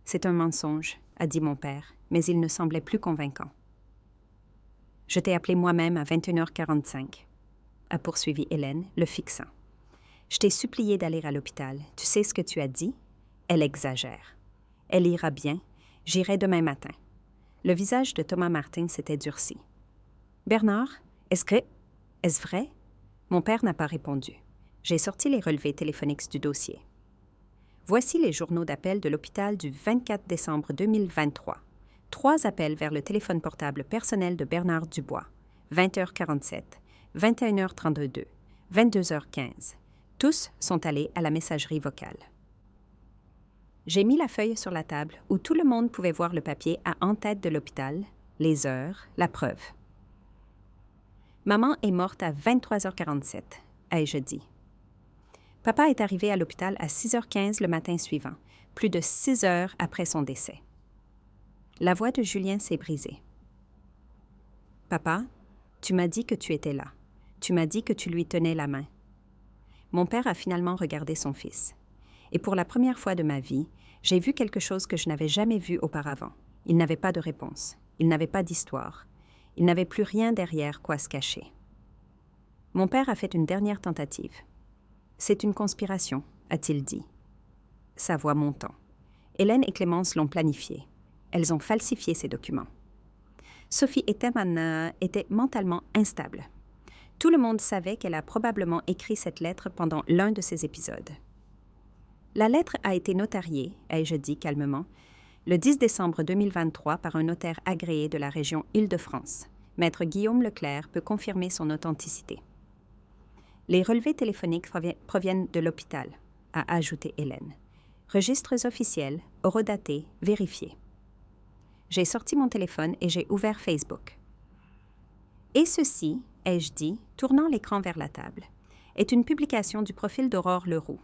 C'est un mensonge, a dit mon père, mais il ne semblait plus convaincant. Je t'ai appelé moi-même à 21h45, a poursuivi Hélène, le fixant. Je t'ai supplié d'aller à l'hôpital. Tu sais ce que tu as dit? Elle exagère. Elle ira bien. J'irai demain matin. Le visage de Thomas Martin s'était durci. Bernard, est-ce vrai? Mon père n'a pas répondu. J'ai sorti les relevés téléphoniques du dossier. Voici les journaux d'appel de l'hôpital du 24 décembre 2023. 3 appels vers le téléphone portable personnel de Bernard Dubois. 20h47, 21h32, 22h15. Tous sont allés à la messagerie vocale. J'ai mis la feuille sur la table où tout le monde pouvait voir le papier à en-tête de l'hôpital, les heures, la preuve. Maman est morte à 23h47, ai-je dit. Papa est arrivé à l'hôpital à 6h15 le matin suivant, plus de 6 heures après son décès. La voix de Julien s'est brisée. « Papa, tu m'as dit que tu étais là. Tu m'as dit que tu lui tenais la main. » Mon père a finalement regardé son fils. Et pour la première fois de ma vie, j'ai vu quelque chose que je n'avais jamais vu auparavant. Il n'avait pas de réponse. Il n'avait pas d'histoire. Il n'avait plus rien derrière quoi se cacher. Mon père a fait une dernière tentative. « C'est une conspiration », a-t-il dit. Sa voix montant. Hélène et Clémence l'ont planifié. Elles ont falsifié ces documents. Sophie Etemana était mentalement instable. Tout le monde savait qu'elle a probablement écrit cette lettre pendant l'un de ces épisodes. La lettre a été notariée, ai-je dit calmement, le 10 décembre 2023 par un notaire agréé de la région Île-de-France. Maître Guillaume Leclerc peut confirmer son authenticité. Les relevés téléphoniques proviennent de l'hôpital, a ajouté Hélène. Registres officiels, horodatés, vérifiés. J'ai sorti mon téléphone et j'ai ouvert Facebook. Et ceci, ai-je dit, tournant l'écran vers la table, est une publication du profil d'Aurore Leroux,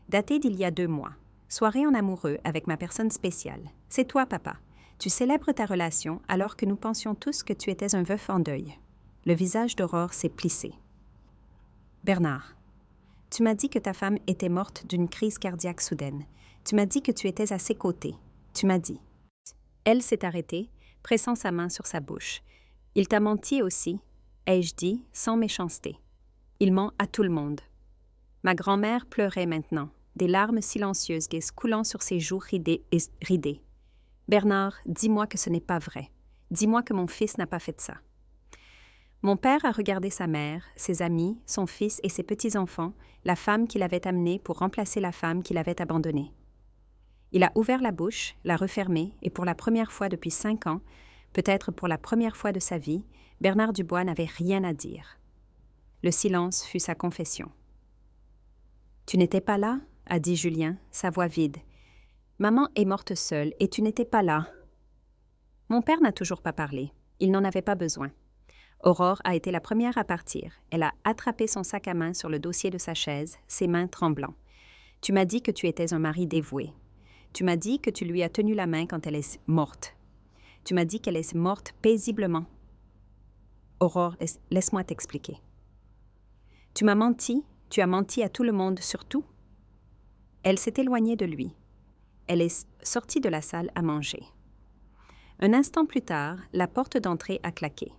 datée d'il y a 2 mois. Soirée en amoureux avec ma personne spéciale. C'est toi, papa. Tu célèbres ta relation alors que nous pensions tous que tu étais un veuf en deuil. Le visage d'Aurore s'est plissé. Bernard, tu m'as dit que ta femme était morte d'une crise cardiaque soudaine. Tu m'as dit que tu étais à ses côtés. Tu m'as dit. Elle s'est arrêtée, pressant sa main sur sa bouche. Il t'a menti aussi, ai-je dit, sans méchanceté. Il ment à tout le monde. Ma grand-mère pleurait maintenant, des larmes silencieuses coulant sur ses joues ridées. Bernard, dis-moi que ce n'est pas vrai. Dis-moi que mon fils n'a pas fait ça. Mon père a regardé sa mère, ses amis, son fils et ses petits-enfants, la femme qu'il avait amenée pour remplacer la femme qu'il avait abandonnée. Il a ouvert la bouche, l'a refermée, et pour la première fois depuis 5 ans, peut-être pour la première fois de sa vie, Bernard Dubois n'avait rien à dire. Le silence fut sa confession. « Tu n'étais pas là ?» a dit Julien, sa voix vide. « Maman est morte seule et tu n'étais pas là. » Mon père n'a toujours pas parlé. Il n'en avait pas besoin. Aurore a été la première à partir. Elle a attrapé son sac à main sur le dossier de sa chaise, ses mains tremblant. « Tu m'as dit que tu étais un mari dévoué. Tu m'as dit que tu lui as tenu la main quand elle est morte. Tu m'as dit qu'elle est morte paisiblement. Aurore, laisse-moi t'expliquer. Tu m'as menti, tu as menti à tout le monde sur tout. » Elle s'est éloignée de lui. Elle est sortie de la salle à manger. Un instant plus tard, la porte d'entrée a claqué.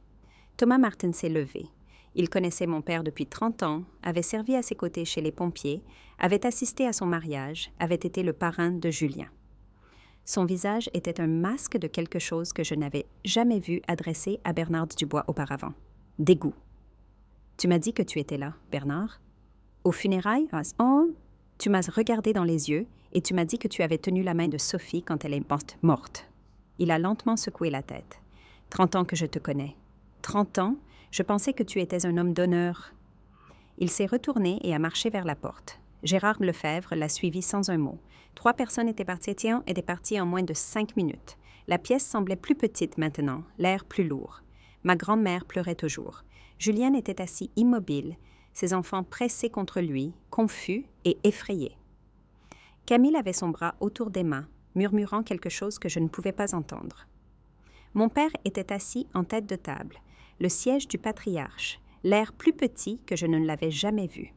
Thomas Martin s'est levé. Il connaissait mon père depuis 30 ans, avait servi à ses côtés chez les pompiers, avait assisté à son mariage, avait été le parrain de Julien. Son visage était un masque de quelque chose que je n'avais jamais vu adressé à Bernard Dubois auparavant. Dégoût. « Tu m'as dit que tu étais là, Bernard. Aux funérailles, oh, tu m'as regardé dans les yeux et tu m'as dit que tu avais tenu la main de Sophie quand elle est morte. » Il a lentement secoué la tête. « 30 ans que je te connais. 30 ans, je pensais que tu étais un homme d'honneur. » Il s'est retourné et a marché vers la porte. Gérard Lefebvre l'a suivi sans un mot. 3 personnes étaient parties en moins de 5 minutes. La pièce semblait plus petite maintenant, l'air plus lourd. Ma grand-mère pleurait toujours. Julien était assis immobile, ses enfants pressés contre lui, confus et effrayés. Camille avait son bras autour d'Emma, murmurant quelque chose que je ne pouvais pas entendre. Mon père était assis en tête de table, le siège du patriarche, l'air plus petit que je ne l'avais jamais vu.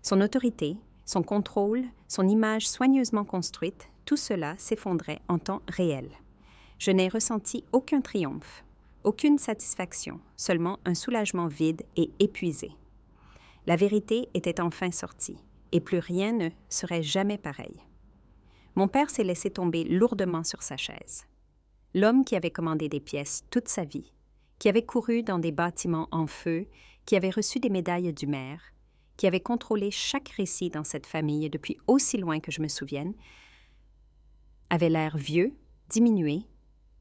Son autorité, son contrôle, son image soigneusement construite, tout cela s'effondrait en temps réel. Je n'ai ressenti aucun triomphe, aucune satisfaction, seulement un soulagement vide et épuisé. La vérité était enfin sortie, et plus rien ne serait jamais pareil. Mon père s'est laissé tomber lourdement sur sa chaise. L'homme qui avait commandé des pièces toute sa vie, qui avait couru dans des bâtiments en feu, qui avait reçu des médailles du maire, qui avait contrôlé chaque récit dans cette famille depuis aussi loin que je me souvienne, avait l'air vieux, diminué,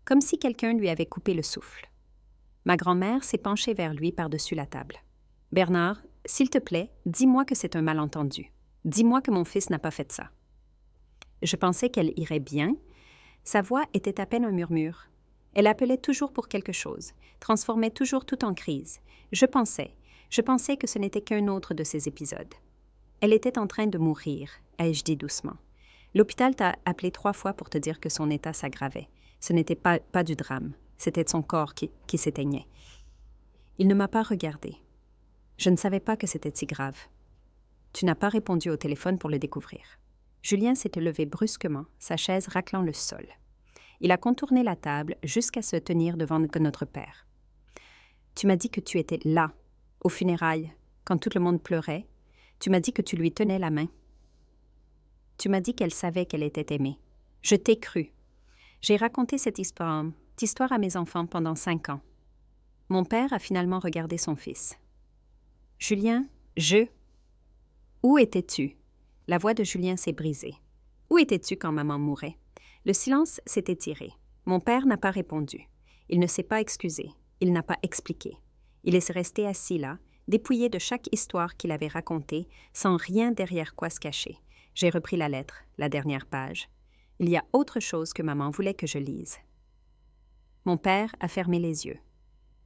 comme si quelqu'un lui avait coupé le souffle. Ma grand-mère s'est penchée vers lui par-dessus la table. « Bernard, s'il te plaît, dis-moi que c'est un malentendu. Dis-moi que mon fils n'a pas fait ça. » Je pensais qu'elle irait bien. Sa voix était à peine un murmure. Elle appelait toujours pour quelque chose, transformait toujours tout en crise. Je pensais que ce n'était qu'un autre de ces épisodes. « Elle était en train de mourir, ai-je dit doucement. L'hôpital t'a appelé 3 fois pour te dire que son état s'aggravait. Ce n'était pas du drame, c'était son corps qui s'éteignait. Il ne m'a pas regardé. Je ne savais pas que c'était si grave. Tu n'as pas répondu au téléphone pour le découvrir. Julien s'était levé brusquement, sa chaise raclant le sol. Il a contourné la table jusqu'à se tenir devant notre père. Tu m'as dit que tu étais là, aux funérailles, quand tout le monde pleurait. Tu m'as dit que tu lui tenais la main. Tu m'as dit qu'elle savait qu'elle était aimée. Je t'ai cru. J'ai raconté cette histoire à mes enfants pendant 5 ans. Mon père a finalement regardé son fils. Julien, Où étais-tu? La voix de Julien s'est brisée. Où étais-tu quand maman mourait? Le silence s'est étiré. Mon père n'a pas répondu. Il ne s'est pas excusé. Il n'a pas expliqué. Il est resté assis là, dépouillé de chaque histoire qu'il avait racontée, sans rien derrière quoi se cacher. J'ai repris la lettre, la dernière page. Il y a autre chose que maman voulait que je lise. Mon père a fermé les yeux.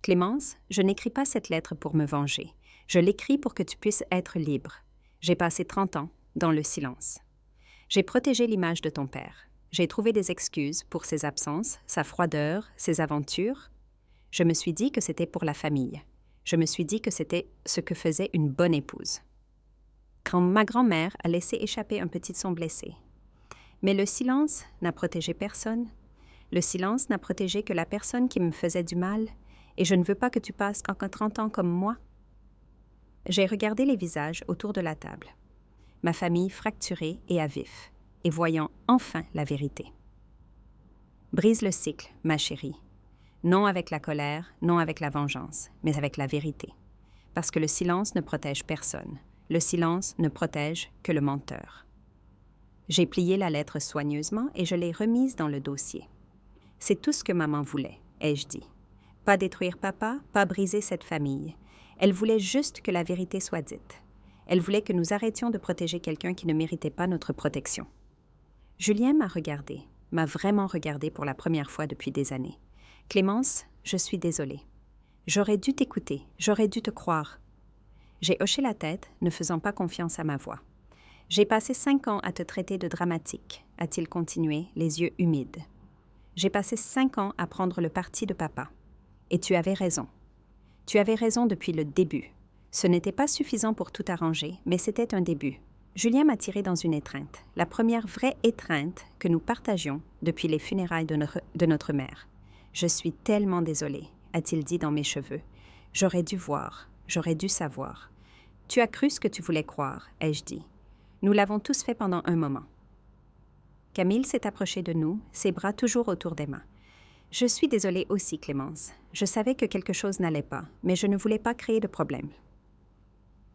Clémence, je n'écris pas cette lettre pour me venger. Je l'écris pour que tu puisses être libre. J'ai passé 30 ans dans le silence. J'ai protégé l'image de ton père. J'ai trouvé des excuses pour ses absences, sa froideur, ses aventures. Je me suis dit que c'était pour la famille. Je me suis dit que c'était ce que faisait une bonne épouse. Quand ma grand-mère a laissé échapper un petit son blessé. Mais le silence n'a protégé personne. Le silence n'a protégé que la personne qui me faisait du mal, et je ne veux pas que tu passes encore 30 ans comme moi. J'ai regardé les visages autour de la table. Ma famille fracturée et à vif, et voyant enfin la vérité. Brise le cycle, ma chérie. Non avec la colère, non avec la vengeance, mais avec la vérité. Parce que le silence ne protège personne. Le silence ne protège que le menteur. J'ai plié la lettre soigneusement et je l'ai remise dans le dossier. C'est tout ce que maman voulait, ai-je dit. Pas détruire papa, pas briser cette famille. Elle voulait juste que la vérité soit dite. Elle voulait que nous arrêtions de protéger quelqu'un qui ne méritait pas notre protection. Julien m'a regardé, m'a vraiment regardé pour la première fois depuis des années. Clémence, je suis désolée. J'aurais dû t'écouter, j'aurais dû te croire. J'ai hoché la tête, ne faisant pas confiance à ma voix. J'ai passé 5 ans à te traiter de dramatique, a-t-il continué, les yeux humides. J'ai passé 5 ans à prendre le parti de papa. Et tu avais raison. Tu avais raison depuis le début. Ce n'était pas suffisant pour tout arranger, mais c'était un début. Julien m'a tiré dans une étreinte, la première vraie étreinte que nous partagions depuis les funérailles de notre mère. Je suis tellement désolée, a-t-il dit dans mes cheveux. J'aurais dû voir, j'aurais dû savoir. Tu as cru ce que tu voulais croire, ai-je dit. Nous l'avons tous fait pendant un moment. Camille s'est approché de nous, ses bras toujours autour d'Emma. Je suis désolée aussi, Clémence. Je savais que quelque chose n'allait pas, mais je ne voulais pas créer de problème.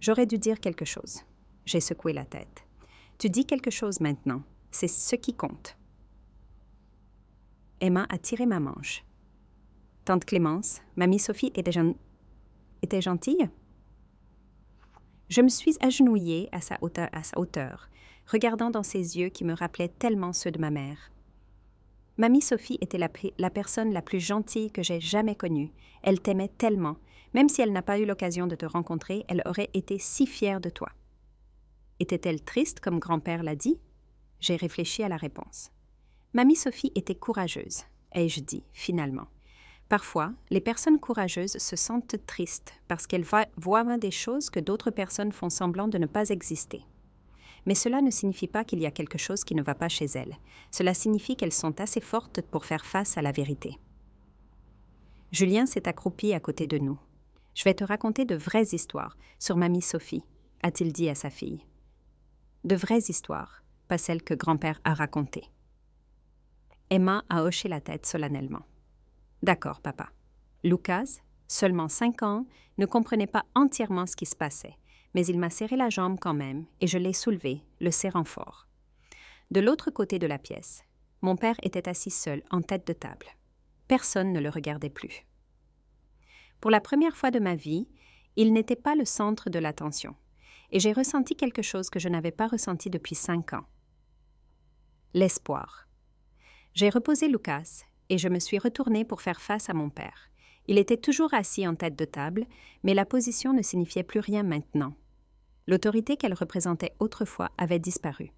J'aurais dû dire quelque chose. J'ai secoué la tête. Tu dis quelque chose maintenant. C'est ce qui compte. Emma a tiré ma manche. Tante Clémence, mamie Sophie était gentille? Je me suis agenouillée à sa hauteur, regardant dans ses yeux qui me rappelaient tellement ceux de ma mère. Mamie Sophie était la personne la plus gentille que j'ai jamais connue. Elle t'aimait tellement. Même si elle n'a pas eu l'occasion de te rencontrer, elle aurait été si fière de toi. Était-elle triste, comme grand-père l'a dit? J'ai réfléchi à la réponse. Mamie Sophie était courageuse, ai-je dit, finalement. Parfois, les personnes courageuses se sentent tristes parce qu'elles voient des choses que d'autres personnes font semblant de ne pas exister. Mais cela ne signifie pas qu'il y a quelque chose qui ne va pas chez elles. Cela signifie qu'elles sont assez fortes pour faire face à la vérité. Julien s'est accroupi à côté de nous. « Je vais te raconter de vraies histoires sur mamie Sophie », a-t-il dit à sa fille. De vraies histoires, pas celles que grand-père a racontées. Emma a hoché la tête solennellement. « D'accord, papa. » Lucas, seulement 5 ans, ne comprenait pas entièrement ce qui se passait, mais il m'a serré la jambe quand même et je l'ai soulevé, le serrant fort. De l'autre côté de la pièce, mon père était assis seul en tête de table. Personne ne le regardait plus. Pour la première fois de ma vie, il n'était pas le centre de l'attention, et j'ai ressenti quelque chose que je n'avais pas ressenti depuis 5 ans. L'espoir. J'ai reposé Lucas et je me suis retournée pour faire face à mon père. Il était toujours assis en tête de table, mais la position ne signifiait plus rien maintenant. L'autorité qu'elle représentait autrefois avait disparu.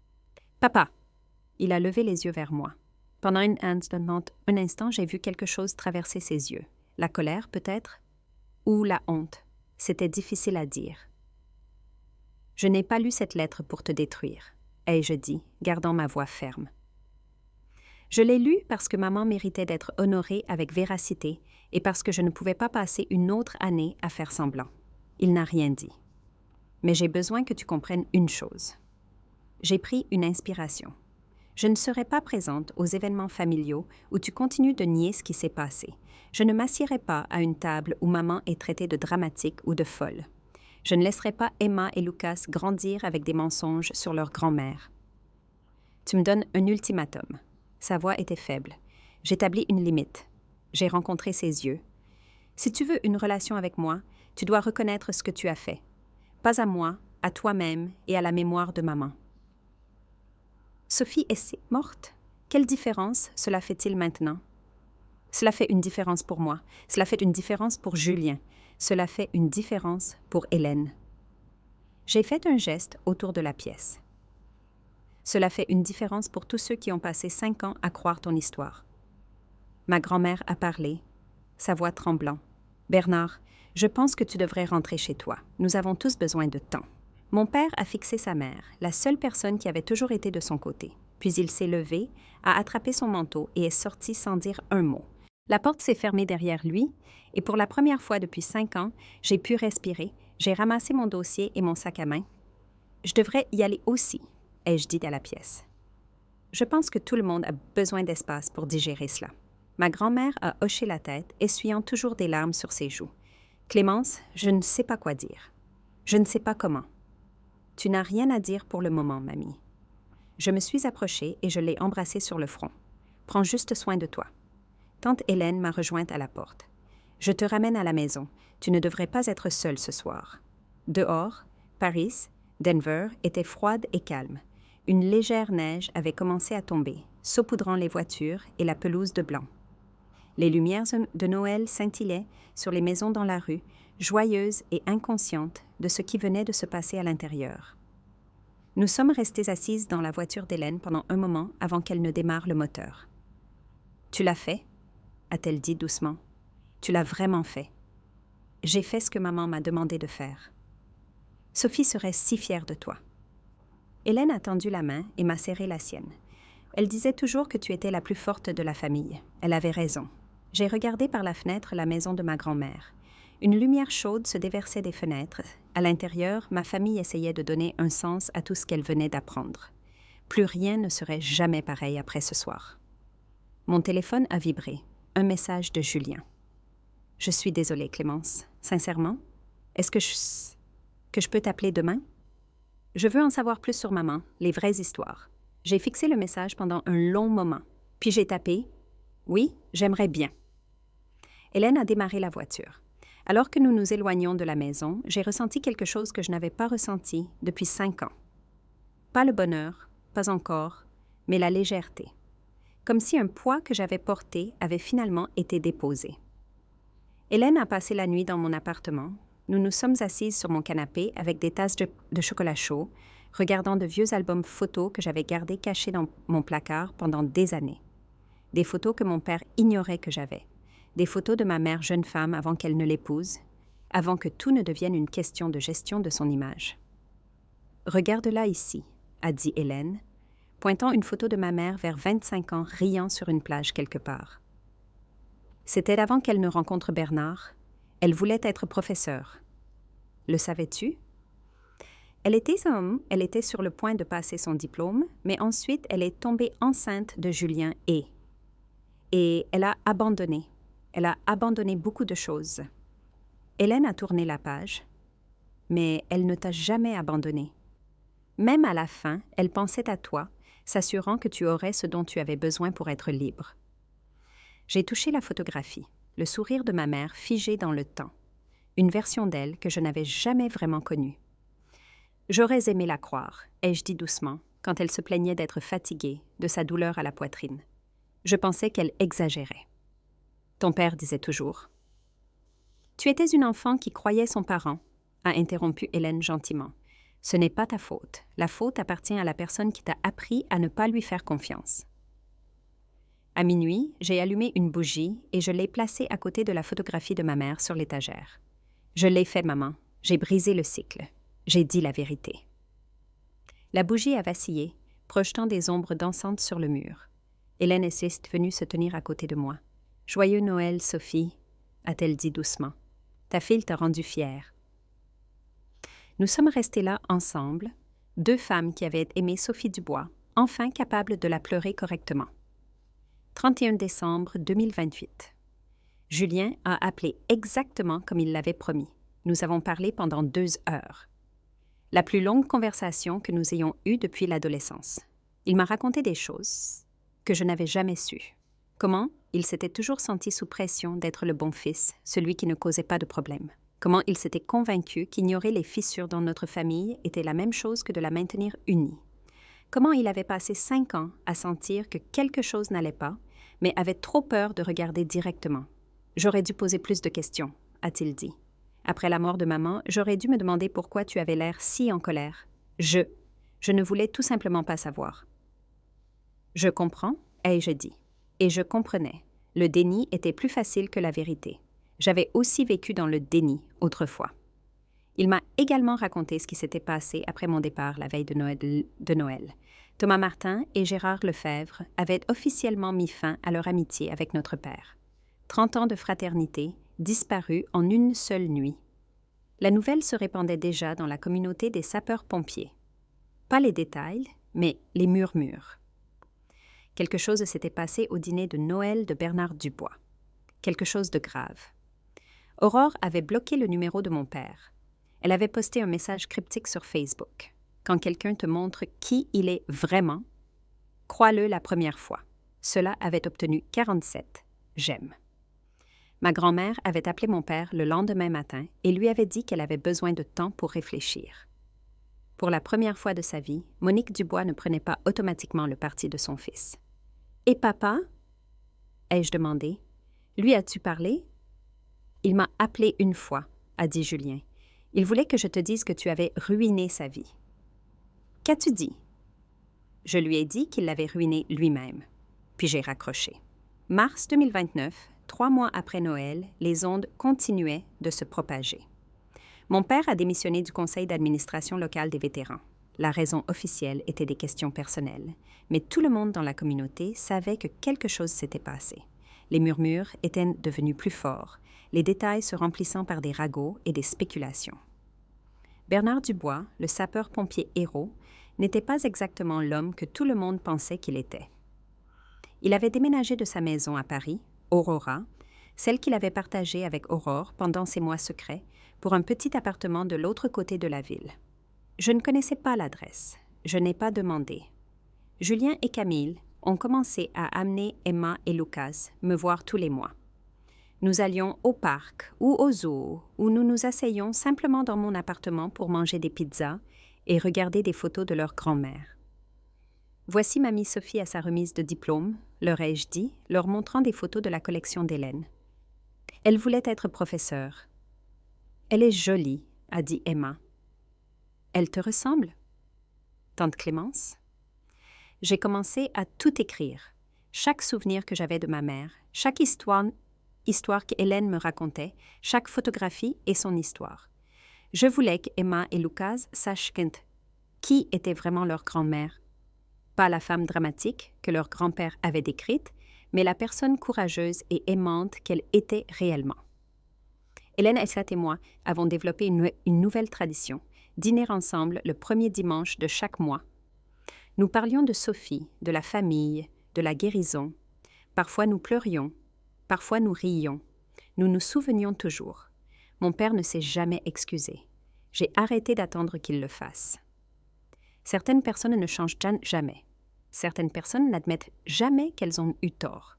« Papa !» Il a levé les yeux vers moi. Pendant un instant, j'ai vu quelque chose traverser ses yeux. La colère, peut-être? Ou la honte? C'était difficile à dire. « Je n'ai pas lu cette lettre pour te détruire, » ai-je dit, gardant ma voix ferme. Je l'ai lue parce que maman méritait d'être honorée avec véracité et parce que je ne pouvais pas passer une autre année à faire semblant. Il n'a rien dit. Mais j'ai besoin que tu comprennes une chose. J'ai pris une inspiration. Je ne serai pas présente aux événements familiaux où tu continues de nier ce qui s'est passé. Je ne m'assierai pas à une table où maman est traitée de dramatique ou de folle. Je ne laisserai pas Emma et Lucas grandir avec des mensonges sur leur grand-mère. Tu me donnes un ultimatum. Sa voix était faible. J'établis une limite. J'ai rencontré ses yeux. Si tu veux une relation avec moi, tu dois reconnaître ce que tu as fait. Pas à moi, à toi-même et à la mémoire de maman. Sophie est morte? Quelle différence cela fait-il maintenant? Cela fait une différence pour moi. Cela fait une différence pour Julien. Cela fait une différence pour Hélène. J'ai fait un geste autour de la pièce. Cela fait une différence pour tous ceux qui ont passé 5 ans à croire ton histoire. Ma grand-mère a parlé, sa voix tremblant. « Bernard, je pense que tu devrais rentrer chez toi. Nous avons tous besoin de temps. » Mon père a fixé sa mère, la seule personne qui avait toujours été de son côté. Puis il s'est levé, a attrapé son manteau et est sorti sans dire un mot. La porte s'est fermée derrière lui, et pour la première fois depuis 5 ans, j'ai pu respirer, j'ai ramassé mon dossier et mon sac à main. « Je devrais y aller aussi, » ai-je dit à la pièce. Je pense que tout le monde a besoin d'espace pour digérer cela. Ma grand-mère a hoché la tête, essuyant toujours des larmes sur ses joues. « Clémence, je ne sais pas quoi dire. Je ne sais pas comment. » « Tu n'as rien à dire pour le moment, mamie. » Je me suis approchée et je l'ai embrassée sur le front. « Prends juste soin de toi. » Tante Hélène m'a rejointe à la porte. « Je te ramène à la maison. Tu ne devrais pas être seule ce soir. » Dehors, Paris, Denver, était froide et calme. Une légère neige avait commencé à tomber, saupoudrant les voitures et la pelouse de blanc. Les lumières de Noël scintillaient sur les maisons dans la rue, joyeuses et inconscientes de ce qui venait de se passer à l'intérieur. Nous sommes restées assises dans la voiture d'Hélène pendant un moment avant qu'elle ne démarre le moteur. « Tu l'as fait ?» a-t-elle dit doucement. « Tu l'as vraiment fait. J'ai fait ce que maman m'a demandé de faire. Sophie serait si fière de toi. » Hélène a tendu la main et m'a serré la sienne. Elle disait toujours que tu étais la plus forte de la famille. Elle avait raison. J'ai regardé par la fenêtre la maison de ma grand-mère. Une lumière chaude se déversait des fenêtres. À l'intérieur, ma famille essayait de donner un sens à tout ce qu'elle venait d'apprendre. Plus rien ne serait jamais pareil après ce soir. Mon téléphone a vibré. Un message de Julien. « Je suis désolée, Clémence. Sincèrement, est-ce que je peux t'appeler demain? Je veux en savoir plus sur maman, les vraies histoires. » J'ai fixé le message pendant un long moment. Puis j'ai tapé « Oui, j'aimerais bien. » Hélène a démarré la voiture. Alors que nous nous éloignions de la maison, j'ai ressenti quelque chose que je n'avais pas ressenti depuis 5 ans. Pas le bonheur, pas encore, mais la légèreté. Comme si un poids que j'avais porté avait finalement été déposé. Hélène a passé la nuit dans mon appartement. Nous nous sommes assises sur mon canapé avec des tasses de chocolat chaud, regardant de vieux albums photos que j'avais gardés cachés dans mon placard pendant des années. Des photos que mon père ignorait que j'avais. Des photos de ma mère jeune femme avant qu'elle ne l'épouse, avant que tout ne devienne une question de gestion de son image. « Regarde-la ici, » a dit Hélène, pointant une photo de ma mère vers 25 ans riant sur une plage quelque part. C'était avant qu'elle ne rencontre Bernard. Elle voulait être professeure. Le savais-tu? Elle était sur le point de passer son diplôme, mais ensuite elle est tombée enceinte de Julien et elle a abandonné. Elle a abandonné beaucoup de choses. Hélène a tourné la page, mais elle ne t'a jamais abandonné. Même à la fin, elle pensait à toi, s'assurant que tu aurais ce dont tu avais besoin pour être libre. J'ai touché la photographie, le sourire de ma mère figé dans le temps, une version d'elle que je n'avais jamais vraiment connue. J'aurais aimé la croire, ai-je dit doucement, quand elle se plaignait d'être fatiguée, de sa douleur à la poitrine. Je pensais qu'elle exagérait. Ton père disait toujours. Tu étais une enfant qui croyait son parent, a interrompu Hélène gentiment. Ce n'est pas ta faute. La faute appartient à la personne qui t'a appris à ne pas lui faire confiance. À minuit, j'ai allumé une bougie et je l'ai placée à côté de la photographie de ma mère sur l'étagère. Je l'ai fait, maman. J'ai brisé le cycle. J'ai dit la vérité. La bougie a vacillé, projetant des ombres dansantes sur le mur. Hélène est venue se tenir à côté de moi. « Joyeux Noël, Sophie », a-t-elle dit doucement. « Ta fille t'a rendue fière. » Nous sommes restés là ensemble, deux femmes qui avaient aimé Sophie Dubois, enfin capables de la pleurer correctement. 31 décembre 2028. Julien a appelé exactement comme il l'avait promis. Nous avons parlé pendant 2 heures. La plus longue conversation que nous ayons eue depuis l'adolescence. Il m'a raconté des choses que je n'avais jamais sues. Comment il s'était toujours senti sous pression d'être le bon fils, celui qui ne causait pas de problème. Comment il s'était convaincu qu'ignorer les fissures dans notre famille était la même chose que de la maintenir unie. Comment il avait passé 5 ans à sentir que quelque chose n'allait pas, mais avait trop peur de regarder directement. « J'aurais dû poser plus de questions », a-t-il dit. « Après la mort de maman, j'aurais dû me demander pourquoi tu avais l'air si en colère. Je ne voulais tout simplement pas savoir. »« Je comprends », ai-je dit. Et je comprenais. Le déni était plus facile que la vérité. J'avais aussi vécu dans le déni autrefois. Il m'a également raconté ce qui s'était passé après mon départ la veille de Noël. Thomas Martin et Gérard Lefebvre avaient officiellement mis fin à leur amitié avec notre père. 30 ans de fraternité, disparus en une seule nuit. La nouvelle se répandait déjà dans la communauté des sapeurs-pompiers. Pas les détails, mais les murmures. Quelque chose s'était passé au dîner de Noël de Bernard Dubois. Quelque chose de grave. Aurore avait bloqué le numéro de mon père. Elle avait posté un message cryptique sur Facebook. Quand quelqu'un te montre qui il est vraiment, crois-le la première fois. Cela avait obtenu 47 j'aime. Ma grand-mère avait appelé mon père le lendemain matin et lui avait dit qu'elle avait besoin de temps pour réfléchir. Pour la première fois de sa vie, Monique Dubois ne prenait pas automatiquement le parti de son fils. « Et papa ?» ai-je demandé. « Lui as-tu parlé ?»« Il m'a appelé une fois, » a dit Julien. « Il voulait que je te dise que tu avais ruiné sa vie. »« Qu'as-tu dit ?» Je lui ai dit qu'il l'avait ruiné lui-même. Puis j'ai raccroché. Mars 2029, 3 mois après Noël, les ondes continuaient de se propager. Mon père a démissionné du conseil d'administration locale des vétérans. La raison officielle était des questions personnelles, mais tout le monde dans la communauté savait que quelque chose s'était passé. Les murmures étaient devenus plus forts, les détails se remplissant par des ragots et des spéculations. Bernard Dubois, le sapeur-pompier héros, n'était pas exactement l'homme que tout le monde pensait qu'il était. Il avait déménagé de sa maison à Paris, Aurora, celle qu'il avait partagée avec Aurore pendant ses mois secrets, pour un petit appartement de l'autre côté de la ville. Je ne connaissais pas l'adresse. Je n'ai pas demandé. Julien et Camille ont commencé à amener Emma et Lucas me voir tous les mois. Nous allions au parc ou au zoo, où nous nous asseyions simplement dans mon appartement pour manger des pizzas et regarder des photos de leur grand-mère. « Voici mamie Sophie à sa remise de diplôme », leur ai-je dit, leur montrant des photos de la collection d'Hélène. Elle voulait être professeure. « Elle est jolie », a dit Emma. « Elle te ressemble ?» Tante Clémence. J'ai commencé à tout écrire, chaque souvenir que j'avais de ma mère, chaque histoire qu'Hélène me racontait, chaque photographie et son histoire. Je voulais qu'Emma et Lucas sachent qui était vraiment leur grand-mère. Pas la femme dramatique que leur grand-père avait décrite, mais la personne courageuse et aimante qu'elle était réellement. Hélène Essat et moi avons développé une nouvelle tradition, dîner ensemble le premier dimanche de chaque mois. Nous parlions de Sophie, de la famille, de la guérison. Parfois nous pleurions, parfois nous riions. Nous nous souvenions toujours. Mon père ne s'est jamais excusé. J'ai arrêté d'attendre qu'il le fasse. Certaines personnes ne changent jamais. Certaines personnes n'admettent jamais qu'elles ont eu tort.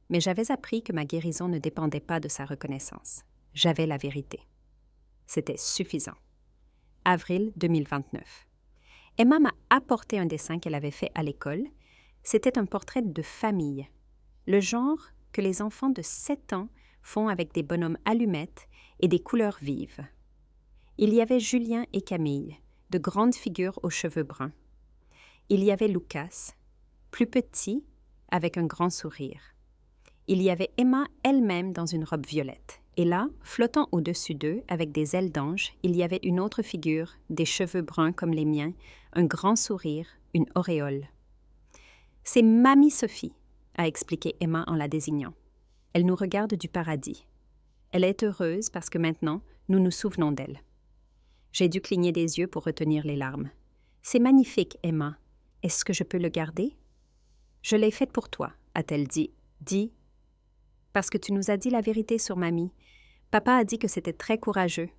Mais j'avais appris que ma guérison ne dépendait pas de sa reconnaissance. J'avais la vérité. C'était suffisant. Avril 2029. Emma m'a apporté un dessin qu'elle avait fait à l'école. C'était un portrait de famille. Le genre que les enfants de 7 ans font avec des bonhommes allumettes et des couleurs vives. Il y avait Julien et Camille, de grandes figures aux cheveux bruns. Il y avait Lucas, plus petit, avec un grand sourire. Il y avait Emma elle-même dans une robe violette. Et là, flottant au-dessus d'eux, avec des ailes d'ange, il y avait une autre figure, des cheveux bruns comme les miens, un grand sourire, une auréole. « C'est Mamie Sophie », a expliqué Emma en la désignant. Elle nous regarde du paradis. Elle est heureuse parce que maintenant, nous nous souvenons d'elle. J'ai dû cligner des yeux pour retenir les larmes. « C'est magnifique, Emma. Est-ce que je peux le garder? »« Je l'ai faite pour toi, » a-t-elle dit. « Dis. »« Parce que tu nous as dit la vérité sur mamie. Papa a dit que c'était très courageux. »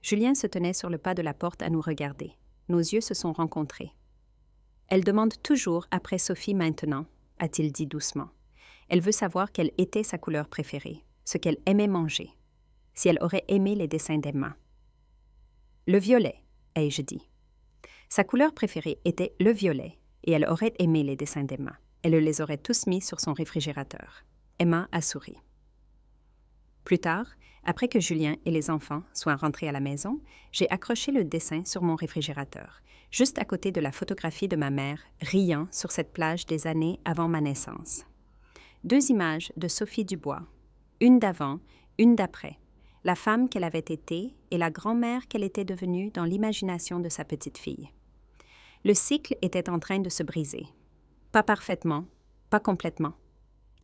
Julien se tenait sur le pas de la porte à nous regarder. Nos yeux se sont rencontrés. « Elle demande toujours après Sophie maintenant, » a-t-il dit doucement. Elle veut savoir quelle était sa couleur préférée, ce qu'elle aimait manger, si elle aurait aimé les dessins d'Emma. « Le violet, ai-je dit. » Sa couleur préférée était le violet, et elle aurait aimé les dessins d'Emma. Elle les aurait tous mis sur son réfrigérateur. Emma a souri. Plus tard, après que Julien et les enfants soient rentrés à la maison, j'ai accroché le dessin sur mon réfrigérateur, juste à côté de la photographie de ma mère riant sur cette plage des années avant ma naissance. 2 images de Sophie Dubois, une d'avant, une d'après, la femme qu'elle avait été et la grand-mère qu'elle était devenue dans l'imagination de sa petite fille. Le cycle était en train de se briser. Pas parfaitement, pas complètement.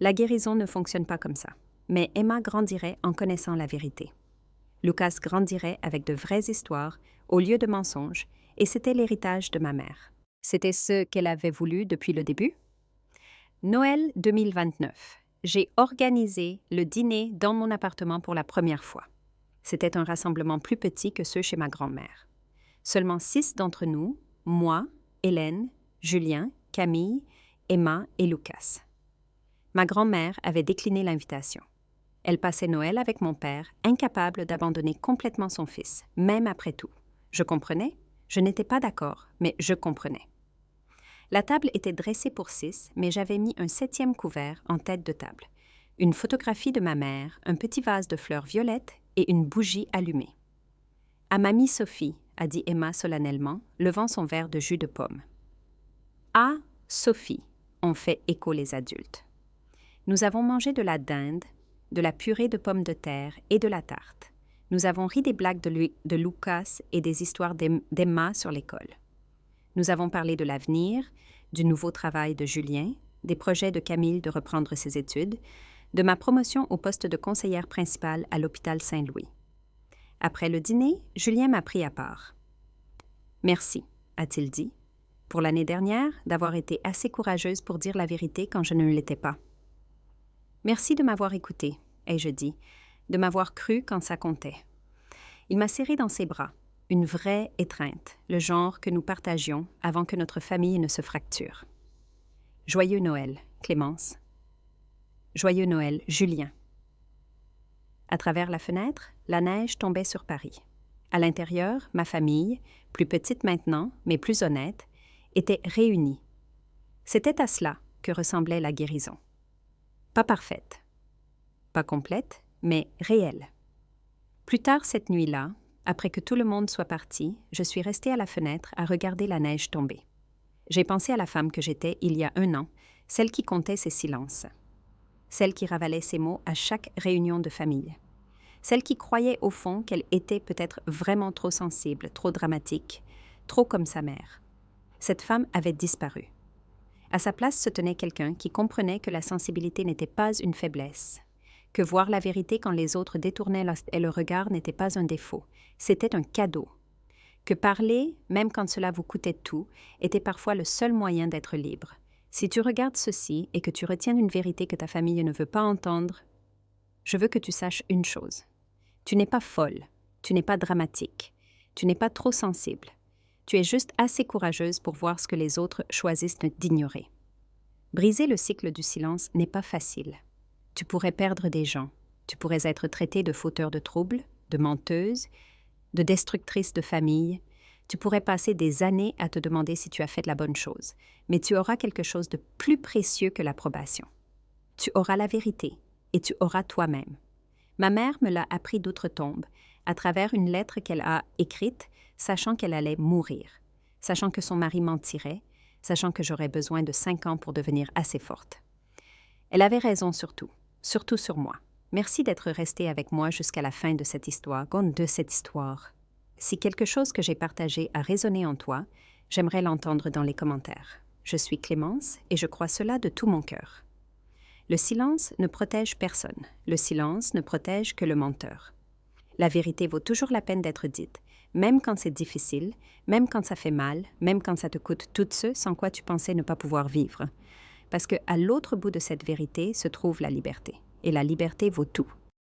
La guérison ne fonctionne pas comme ça. Mais Emma grandirait en connaissant la vérité. Lucas grandirait avec de vraies histoires au lieu de mensonges, et c'était l'héritage de ma mère. C'était ce qu'elle avait voulu depuis le début. Noël 2029. J'ai organisé le dîner dans mon appartement pour la première fois. C'était un rassemblement plus petit que ceux chez ma grand-mère. Seulement 6 d'entre nous, moi, Hélène, Julien, Camille, Emma et Lucas. Ma grand-mère avait décliné l'invitation. Elle passait Noël avec mon père, incapable d'abandonner complètement son fils, même après tout. Je comprenais, je n'étais pas d'accord, mais je comprenais. La table était dressée pour 6, mais j'avais mis un 7e couvert en tête de table. Une photographie de ma mère, un petit vase de fleurs violettes et une bougie allumée. « À mamie Sophie », a dit Emma solennellement, levant son verre de jus de pomme. « À Sophie », ont fait écho les adultes. Nous avons mangé de la dinde, de la purée de pommes de terre et de la tarte. Nous avons ri des blagues de Lucas et des histoires d'Emma sur l'école. Nous avons parlé de l'avenir, du nouveau travail de Julien, des projets de Camille de reprendre ses études, de ma promotion au poste de conseillère principale à l'hôpital Saint-Louis. Après le dîner, Julien m'a pris à part. « Merci, » a-t-il dit, « pour l'année dernière d'avoir été assez courageuse pour dire la vérité quand je ne l'étais pas. » Merci de m'avoir écouté, ai-je dit, de m'avoir cru quand ça comptait. Il m'a serré dans ses bras, une vraie étreinte, le genre que nous partagions avant que notre famille ne se fracture. Joyeux Noël, Clémence. Joyeux Noël, Julien. À travers la fenêtre, la neige tombait sur Paris. À l'intérieur, ma famille, plus petite maintenant, mais plus honnête, était réunie. C'était à cela que ressemblait la guérison. Pas parfaite, pas complète, mais réelle. Plus tard cette nuit-là, après que tout le monde soit parti, je suis restée à la fenêtre à regarder la neige tomber. J'ai pensé à la femme que j'étais il y a 1 an, celle qui comptait ses silences, celle qui ravalait ses mots à chaque réunion de famille, celle qui croyait au fond qu'elle était peut-être vraiment trop sensible, trop dramatique, trop comme sa mère. Cette femme avait disparu. À sa place se tenait quelqu'un qui comprenait que la sensibilité n'était pas une faiblesse, que voir la vérité quand les autres détournaient le regard n'était pas un défaut, c'était un cadeau, que parler, même quand cela vous coûtait tout, était parfois le seul moyen d'être libre. Si tu regardes ceci et que tu retiens une vérité que ta famille ne veut pas entendre, je veux que tu saches une chose. Tu n'es pas folle, tu n'es pas dramatique, tu n'es pas trop sensible. Tu es juste assez courageuse pour voir ce que les autres choisissent d'ignorer. Briser le cycle du silence n'est pas facile. Tu pourrais perdre des gens. Tu pourrais être traitée de fauteur de troubles, de menteuse, de destructrice de famille. Tu pourrais passer des années à te demander si tu as fait la bonne chose. Mais tu auras quelque chose de plus précieux que l'approbation. Tu auras la vérité et tu auras toi-même. Ma mère me l'a appris d'outre-tombe, à travers une lettre qu'elle a écrite, sachant qu'elle allait mourir, sachant que son mari mentirait, sachant que j'aurais besoin de 5 ans pour devenir assez forte. Elle avait raison surtout sur moi. Merci d'être resté avec moi jusqu'à la fin de cette histoire, Si quelque chose que j'ai partagé a résonné en toi, j'aimerais l'entendre dans les commentaires. Je suis Clémence et je crois cela de tout mon cœur. Le silence ne protège personne. Le silence ne protège que le menteur. La vérité vaut toujours la peine d'être dite, même quand c'est difficile, même quand ça fait mal, même quand ça te coûte tout ce sans quoi tu pensais ne pas pouvoir vivre. Parce qu'à l'autre bout de cette vérité se trouve la liberté. Et la liberté vaut tout.